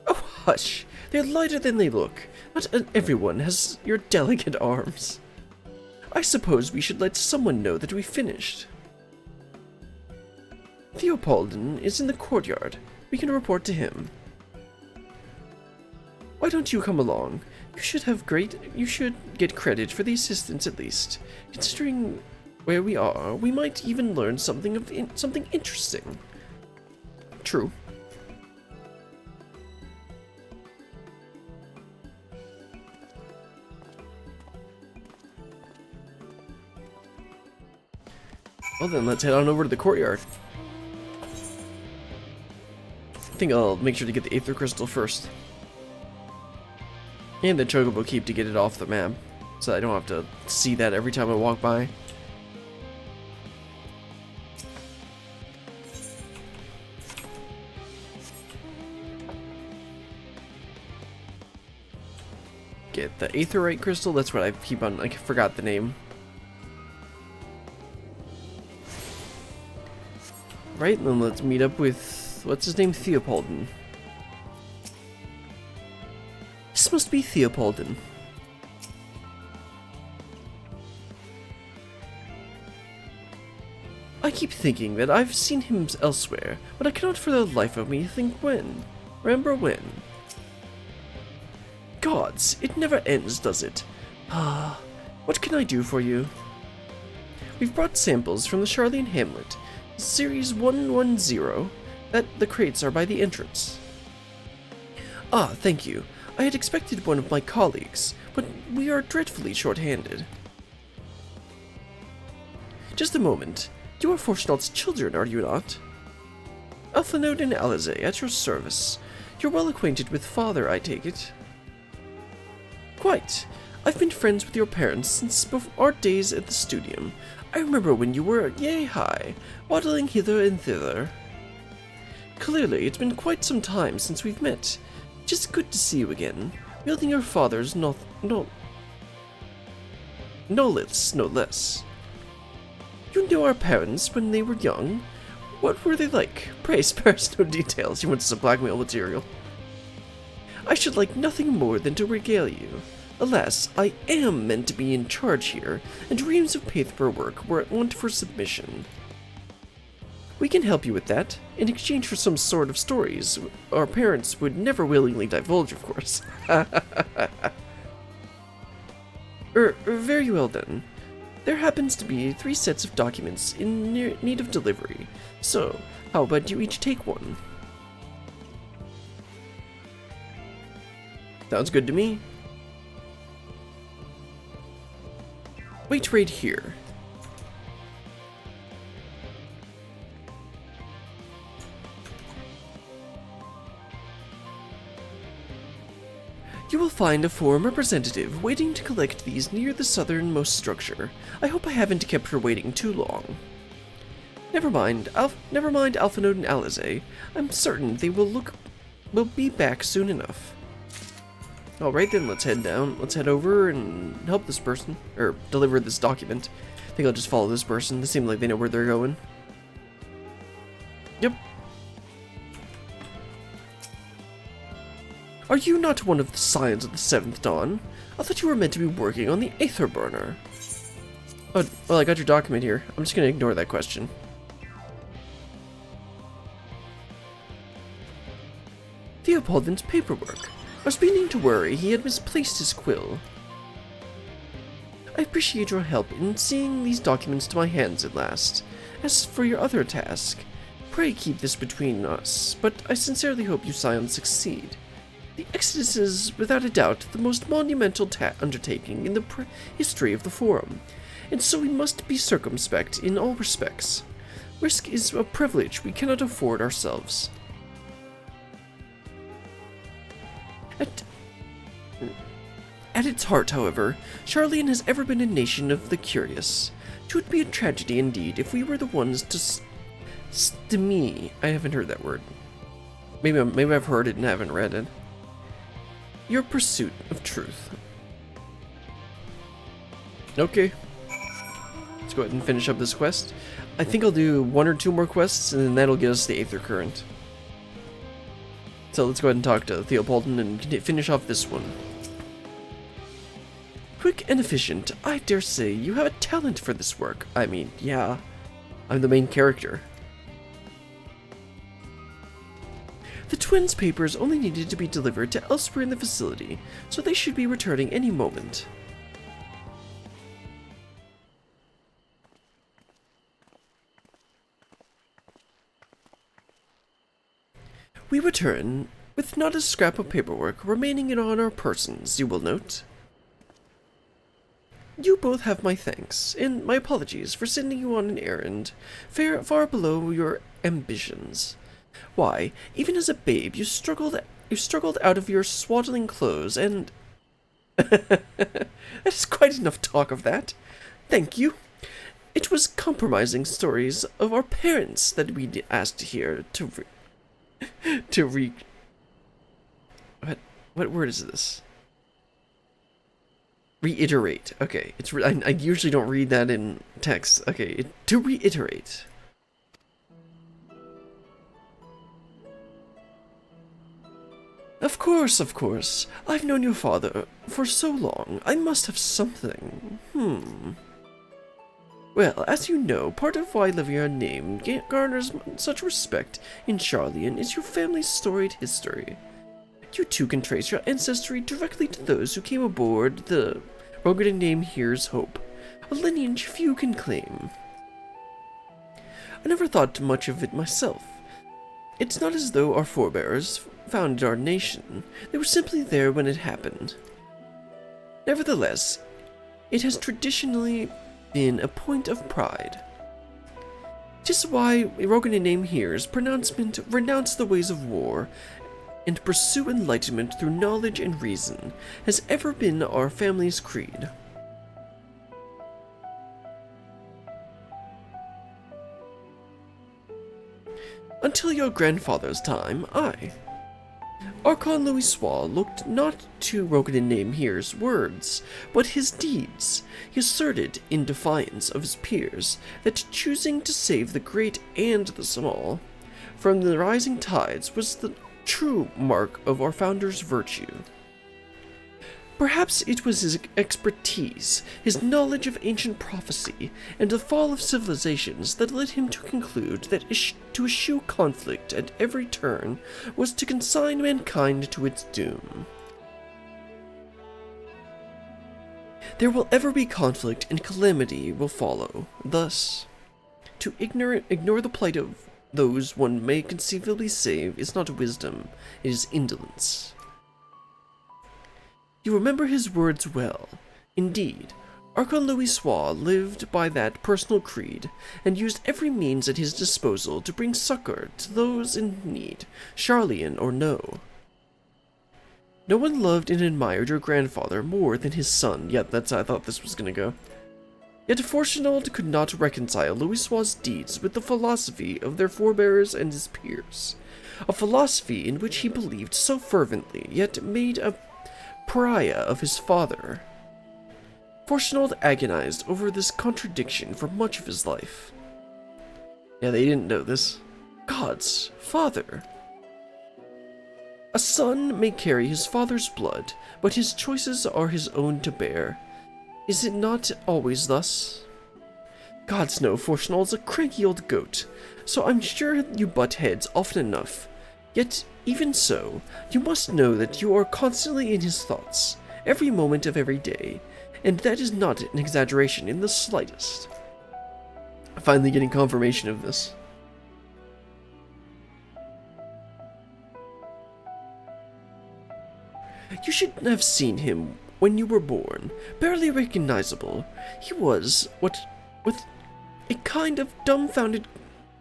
Oh, hush. They're lighter than they look. Not everyone has your delicate arms. I suppose we should let someone know that we finished. Theopaldon is in the courtyard. We can report to him. Why don't you come along? You should get credit for the assistance at least. Considering where we are, we might even learn something interesting. True. Well then, let's head on over to the courtyard. I think I'll make sure to get the Aether Crystal first. And the Chocobo Keep to get it off the map, so I don't have to see that every time I walk by. get the aetherite crystal. That's what I keep on. I forgot the name. Right, and then let's meet up with, what's his name? Theopoldin. This must be Theopoldin. I keep thinking that I've seen him elsewhere, but I cannot for the life of me think when. Remember when. Gods, it never ends, does it? Ah, what can I do for you? We've brought samples from the Charlene Hamlet, Series 110, that the crates are by the entrance. Ah, thank you. I had expected one of my colleagues, but we are dreadfully short-handed. Just a moment. You are Fortunat's children, are you not? Alphanode and Alize, at your service. You're well acquainted with father, I take it. Quite. I've been friends with your parents since our days at the studium. I remember when you were yay high, waddling hither and thither. Clearly, it's been quite some time since we've met. Just good to see you again, wielding your father's noliths, no less. You knew our parents when they were young. What were they like? Pray spare us no details. You want some blackmail material. I should like nothing more than to regale you. Alas, I am meant to be in charge here, and reams of paperwork were at want for submission. We can help you with that, in exchange for some sort of stories our parents would never willingly divulge, of course. Very well then. There happens to be 3 sets of documents in need of delivery, so how about you each take one? Sounds good to me. Wait right here. You will find a forum representative waiting to collect these near the southernmost structure. I hope I haven't kept her waiting too long. Never mind Alphanode and Alize. I'm certain they will be back soon enough. Alright then, let's head down. Let's head over and help this person, or deliver this document. I think I'll just follow this person. They seem like they know where they're going. Yep. Are you not one of the Scions of the Seventh Dawn? I thought you were meant to be working on the Aether Burner. Oh, well, I got your document here. I'm just gonna ignore that question. Theopoldin's paperwork. I was beginning to worry he had misplaced his quill. I appreciate your help in seeing these documents to my hands at last. As for your other task, pray keep this between us, but I sincerely hope you Scions succeed. The Exodus is, without a doubt, the most monumental undertaking in the history of the Forum, and so we must be circumspect in all respects. Risk is a privilege we cannot afford ourselves. At its heart, however, Charlene has ever been a nation of the curious. It would be a tragedy indeed if we were the ones to I haven't heard that word. Maybe I've heard it and haven't read it. Your pursuit of truth. Okay. Let's go ahead and finish up this quest. I think I'll do 1 or 2 more quests, and then that'll get us the Aether Current. So let's go ahead and talk to Theopoldin and finish off this one. Quick and efficient, I dare say you have a talent for this work. I mean, yeah, I'm the main character. The twins' papers only needed to be delivered to elsewhere in the facility, so they should be returning any moment. We return with not a scrap of paperwork remaining on our persons, you will note. You both have my thanks, and my apologies for sending you on an errand far below your ambitions. Why, even as a babe, you struggled out of your swaddling clothes, and that is quite enough talk of that. Thank you. It was compromising stories of our parents that we asked to hear what word is this? Reiterate. Okay, I usually don't read that in text. Okay, to reiterate. Of course, of course. I've known your father for so long. I must have something. Well, as you know, part of why your name garners such respect in Charlian is your family's storied history. You too can trace your ancestry directly to those who came aboard the Rogan name Here's Hope, a lineage few can claim. I never thought much of it myself. It's not as though our forebears founded our nation. They were simply there when it happened. Nevertheless, it has traditionally been a point of pride. 'Tis why Rogan name Here's pronouncement renounce the ways of war and pursue enlightenment through knowledge and reason has ever been our family's creed. Until your grandfather's time, Archon Louisoix looked not to Rogan name Here's words, but his deeds. He asserted, in defiance of his peers, that choosing to save the great and the small from the rising tides was the true mark of our founder's virtue. Perhaps it was his expertise, his knowledge of ancient prophecy, and the fall of civilizations that led him to conclude that to eschew conflict at every turn was to consign mankind to its doom. There will ever be conflict and calamity will follow. Thus, to ignore the plight of those one may conceivably save is not wisdom, it is indolence. You remember his words well. Indeed, Archon Louisoix lived by that personal creed, and used every means at his disposal to bring succor to those in need, Charlian or no. No one loved and admired your grandfather more than his son, yet that's how I thought this was gonna go. Yet Fortunaud could not reconcile Louisoix's deeds with the philosophy of their forebears and his peers, a philosophy in which he believed so fervently, yet made a pariah of his father. Fortunaud agonized over this contradiction for much of his life. Yeah, they didn't know this. God's father. A son may carry his father's blood, but his choices are his own to bear. Is it not always thus? Gods know Fortunaud's a cranky old goat, so I'm sure you butt heads often enough. Yet, even so, you must know that you are constantly in his thoughts, every moment of every day, and that is not an exaggeration in the slightest. Finally getting confirmation of this. You should have seen him when you were born, barely recognizable. He was, with a kind of dumbfounded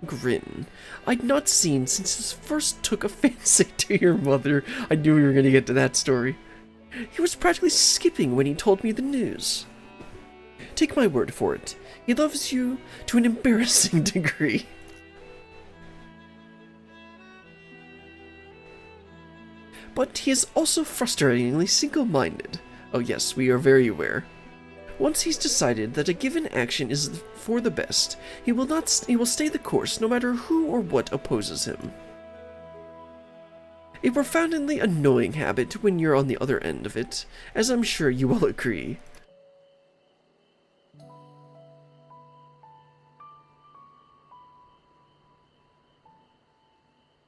grin I'd not seen since he first took a fancy to your mother. I knew we were going to get to that story. He was practically skipping when he told me the news. Take my word for it, he loves you to an embarrassing degree. But he is also frustratingly single-minded. Oh yes, we are very aware. Once he's decided that a given action is for the best, he will stay the course no matter who or what opposes him. A profoundly annoying habit when you're on the other end of it, as I'm sure you will agree.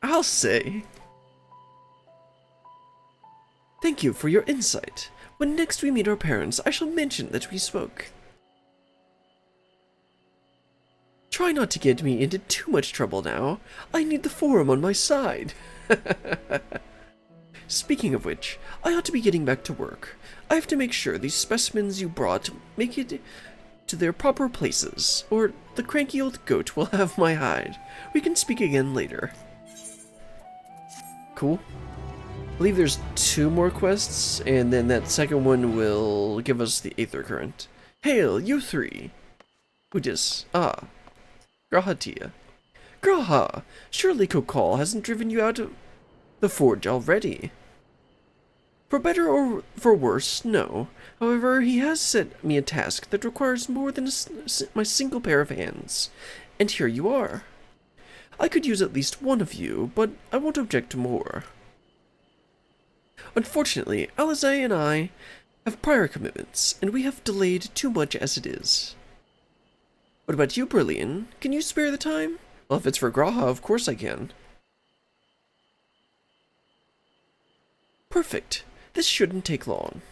I'll say. Thank you for your insight. When next we meet our parents, I shall mention that we spoke. Try not to get me into too much trouble now. I need the forum on my side. Speaking of which, I ought to be getting back to work. I have to make sure these specimens you brought make it to their proper places, or the cranky old goat will have my hide. We can speak again later. Cool. I believe there's 2 more quests, and then that second one will give us the Aether Current. Hail, you 3! Udis. Ah. Grahatia. Graha! Surely Kokal hasn't driven you out of the forge already. For better or for worse, no. However, he has set me a task that requires more than my single pair of hands. And here you are. I could use at least one of you, but I won't object to more. Unfortunately, Alizé and I have prior commitments, and we have delayed too much as it is. What about you, Brillian? Can you spare the time? Well, if it's for Graha, of course I can. Perfect. This shouldn't take long.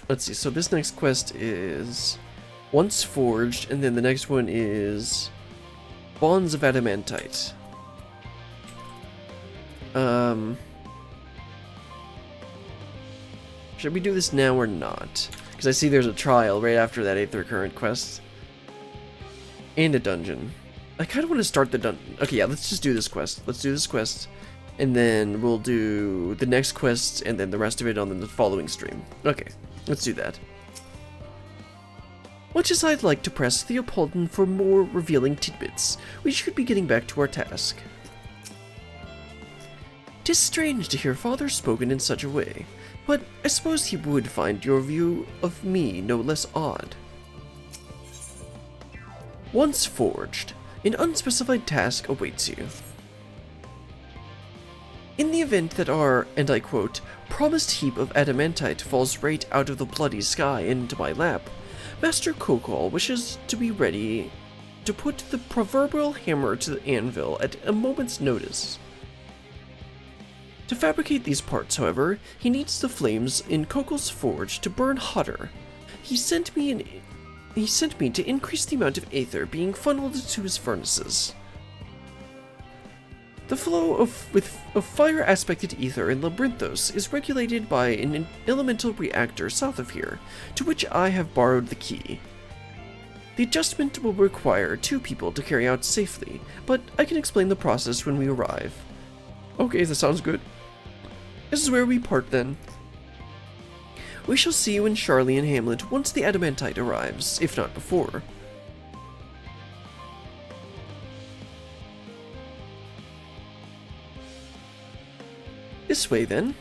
Let's see, so this next quest is Once Forged, and then the next one is Bonds of Adamantite. Should we do this now or not? Because I see there's a trial right after that Aether Current quest. And a dungeon. I kind of want to start the dungeon. Okay, yeah, let's just do this quest. Let's do this quest. And then we'll do the next quest and then the rest of it on the following stream. Okay, let's do that. Much as I'd like to press Theopoldin for more revealing tidbits, we should be getting back to our task. 'Tis strange to hear father spoken in such a way, but I suppose he would find your view of me no less odd. Once forged, an unspecified task awaits you. In the event that our, and I quote, promised heap of adamantite falls right out of the bloody sky into my lap, Master Kokol wishes to be ready to put the proverbial hammer to the anvil at a moment's notice. To fabricate these parts, however, he needs the flames in Kokol's forge to burn hotter. He sent me to increase the amount of aether being funneled to his furnaces. The flow of fire-aspected ether in Labyrinthos is regulated by an elemental reactor south of here, to which I have borrowed the key. The adjustment will require 2 people to carry out safely, but I can explain the process when we arrive. Okay, that sounds good. This is where we part then. We shall see you in Charlie and Hamlet once the adamantite arrives, if not before. This way, then.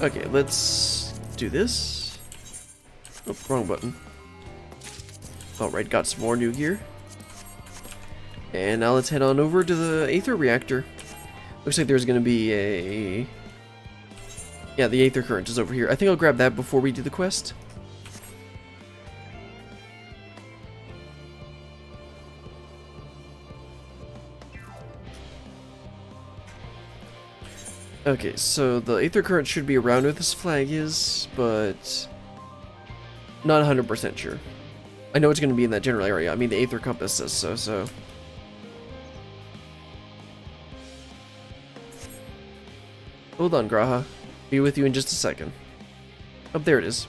Okay, let's do this. Oh, wrong button. Alright, got some more new gear. And now let's head on over to the Aether Reactor. Looks like there's gonna be a... Yeah, the Aether Current is over here. I think I'll grab that before we do the quest. Okay, so the Aether Current should be around where this flag is, but not 100% sure. I know it's going to be in that general area. I mean, the Aether Compass says so. Hold on, Graha. Be with you in just a second. Oh, there it is.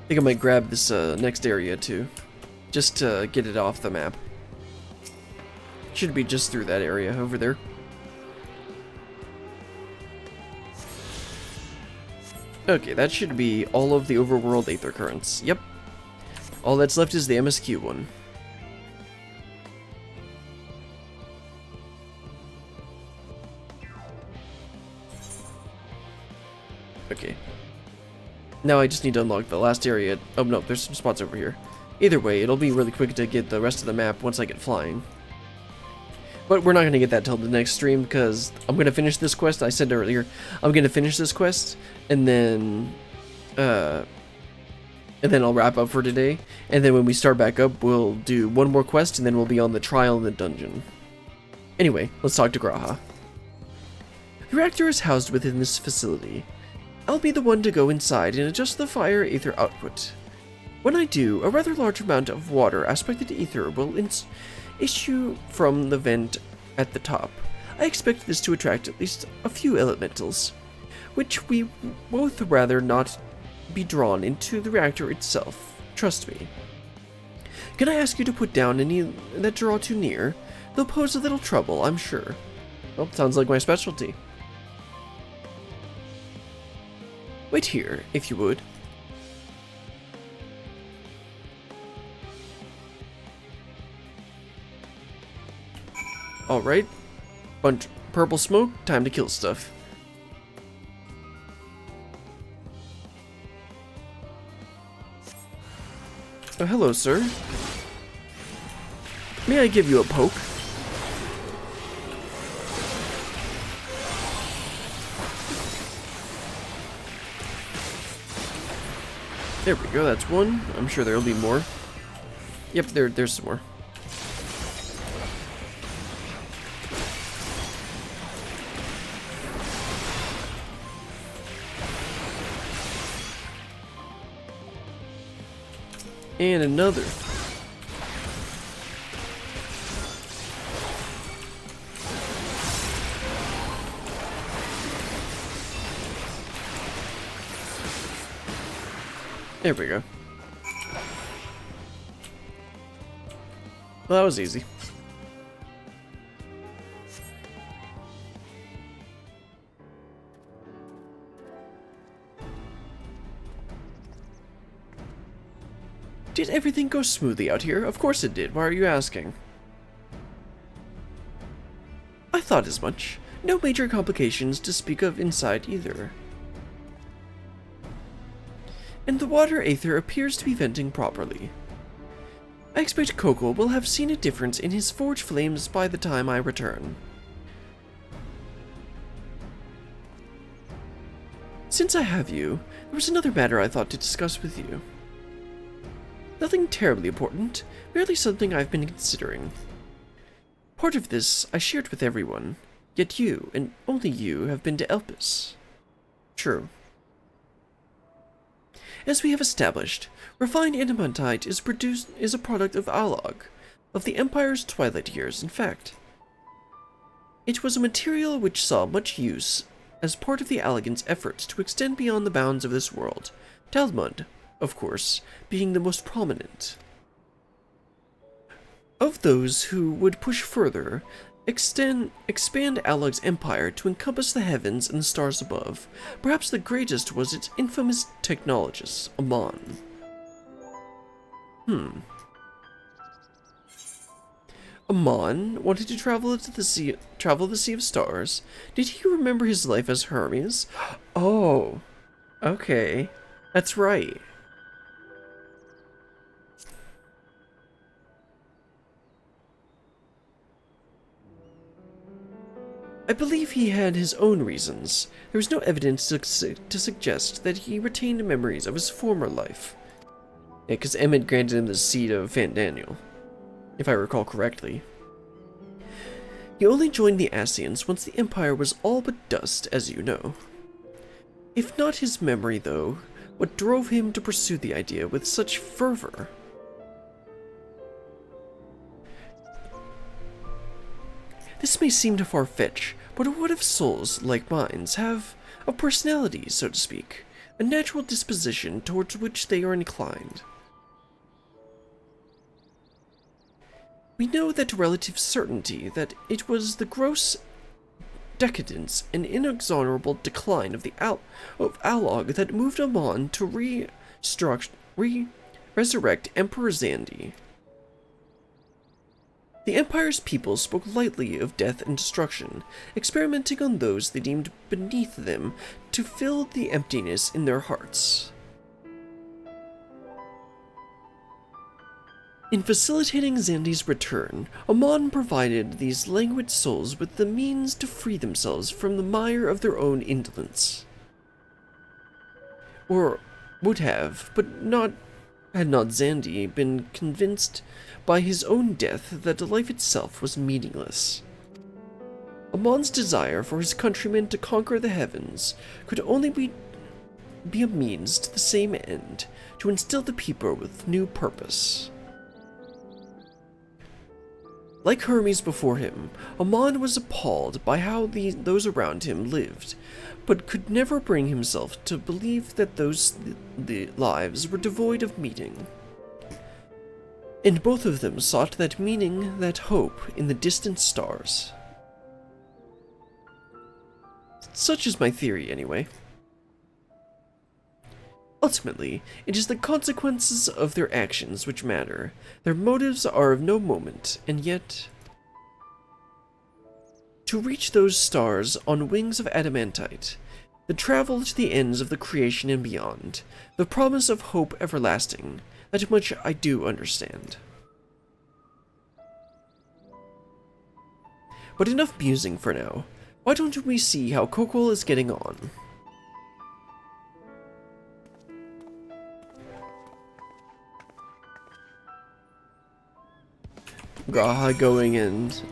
I think I might grab this next area too, just to get it off the map. Should be just through that area over there. Okay, that should be all of the overworld Aether Currents. Yep. All that's left is the MSQ one. Okay. Now I just need to unlock the last area. Oh no, there's some spots over here. Either way, it'll be really quick to get the rest of the map once I get flying. But we're not going to get that till the next stream, because I'm going to finish this quest. I said earlier, I'm going to finish this quest, and then I'll wrap up for today. And then when we start back up, we'll do one more quest, and then we'll be on the trial in the dungeon. Anyway, let's talk to Graha. The reactor is housed within this facility. I'll be the one to go inside and adjust the fire aether output. When I do, a rather large amount of water aspected ether will issue from the vent at the top. I expect this to attract at least a few elementals, which we both rather not be drawn into the reactor itself. Trust me. Can I ask you to put down any that draw too near? They'll pose a little trouble, I'm sure. Well, sounds like my specialty. Wait here, if you would. Alright. Bunch purple smoke, time to kill stuff. Oh, hello, sir. May I give you a poke? There we go, that's one. I'm sure there'll be more. Yep, there's some more. And another. There we go. Well, that was easy. Did everything go smoothly out here? Of course it did. Why are you asking? I thought as much. No major complications to speak of inside either. And the water aether appears to be venting properly. I expect Coco will have seen a difference in his forge flames by the time I return. Since I have you, there was another matter I thought to discuss with you. Nothing terribly important, merely something I've been considering. Part of this I shared with everyone, yet you, and only you, have been to Elpis. True. As we have established, refined adamantite is a product of Alog, of the Empire's twilight years, in fact. It was a material which saw much use as part of the Allagans' efforts to extend beyond the bounds of this world, Talmud, of course, being the most prominent. Of those who would push further, expand Alog's empire to encompass the heavens and the stars above, perhaps the greatest was its infamous technologist, Amon. Amon wanted to travel the Sea of Stars. Did he remember his life as Hermes? Oh, okay, that's right. I believe he had his own reasons. There was no evidence to suggest that he retained memories of his former life. Yeah, because Emmett granted him the seat of Fandaniel, if I recall correctly. He only joined the Ascians once the Empire was all but dust, as you know. If not his memory, though, what drove him to pursue the idea with such fervor? This may seem to far-fetch, but what if souls, like minds, have a personality, so to speak, a natural disposition towards which they are inclined? We know that relative certainty that it was the gross decadence and inexorable decline of Alog that moved Amon to resurrect Emperor Zandi. The Empire's people spoke lightly of death and destruction, experimenting on those they deemed beneath them to fill the emptiness in their hearts. In facilitating Zandi's return, Amon provided these languid souls with the means to free themselves from the mire of their own indolence. Or would have, but had not Zandi been convinced by his own death that life itself was meaningless. Amon's desire for his countrymen to conquer the heavens could only be a means to the same end, to instill the people with new purpose. Like Hermes before him, Amon was appalled by how those around him lived, but could never bring himself to believe that the lives were devoid of meaning. And both of them sought that meaning, that hope, in the distant stars. Such is my theory, anyway. Ultimately, it is the consequences of their actions which matter. Their motives are of no moment, and yet... to reach those stars on wings of adamantite, the travel to the ends of the creation and beyond, the promise of hope everlasting, that much I do understand. But enough musing for now. Why don't we see how Kokol is getting on? Graha going and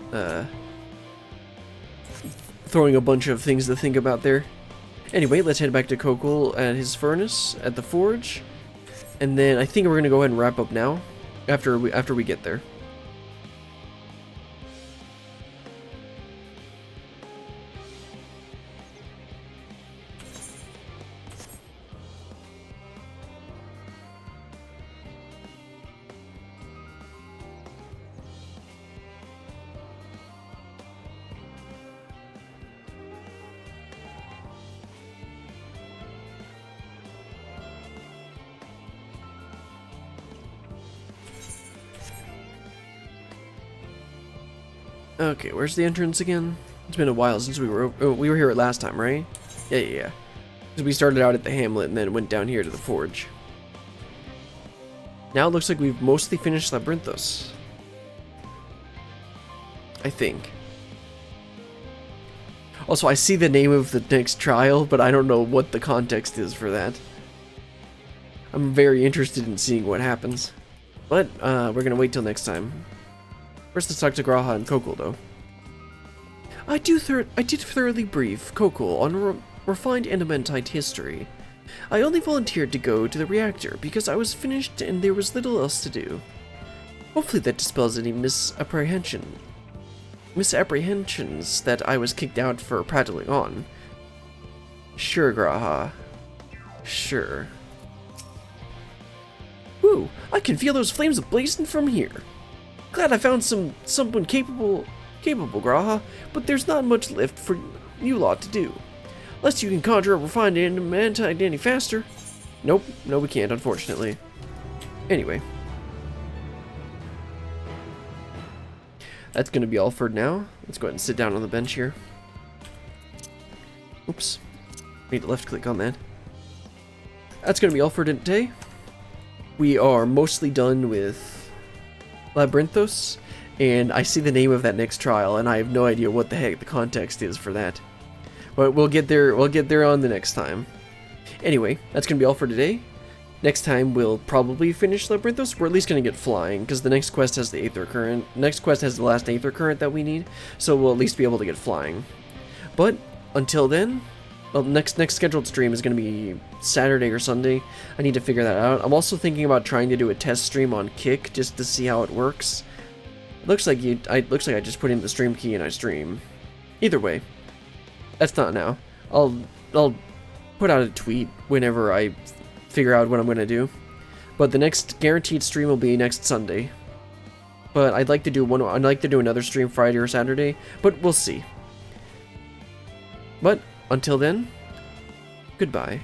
throwing a bunch of things to think about there. Anyway, let's head back to Kokol at his furnace at the forge, and then I think we're gonna go ahead and wrap up now after we get there. Okay, where's the entrance again? It's been a while since we were here at last time, right? Yeah. Because we started out at the hamlet and then went down here to the forge. Now it looks like we've mostly finished Labyrinthos. I think. Also, I see the name of the next trial, but I don't know what the context is for that. I'm very interested in seeing what happens. But, we're gonna wait till next time. First, let's talk to Graha and Kokol, though. I did thoroughly brief Kokol on refined adamantite history. I only volunteered to go to the reactor because I was finished and there was little else to do. Hopefully that dispels any misapprehensions that I was kicked out for prattling on. Sure, Graha. Sure. Woo! I can feel those flames blazing from here. Glad I found someone capable, Graha, but there's not much left for you lot to do. Unless you can conjure up refined adamantite any faster. Nope, no we can't, unfortunately. Anyway. That's gonna be all for now. Let's go ahead and sit down on the bench here. Oops. Need to left click on that. That's gonna be all for today. We are mostly done with Labyrinthos, and I see the name of that next trial, and I have no idea what the heck the context is for that. But we'll get there on the next time. Anyway, that's gonna be all for today. Next time we'll probably finish Labyrinthos. We're at least gonna get flying, because the next quest has the Aether Current. Next quest has the last Aether Current that we need, so we'll at least be able to get flying. But until then, well, next scheduled stream is going to be Saturday or Sunday. I need to figure that out. I'm also thinking about trying to do a test stream on Kick just to see how it works. It looks like I just put in the stream key and I stream. Either way, that's not now. I'll put out a tweet whenever I figure out what I'm going to do. But the next guaranteed stream will be next Sunday. But I'd like to do another stream Friday or Saturday, but we'll see. But until then, goodbye.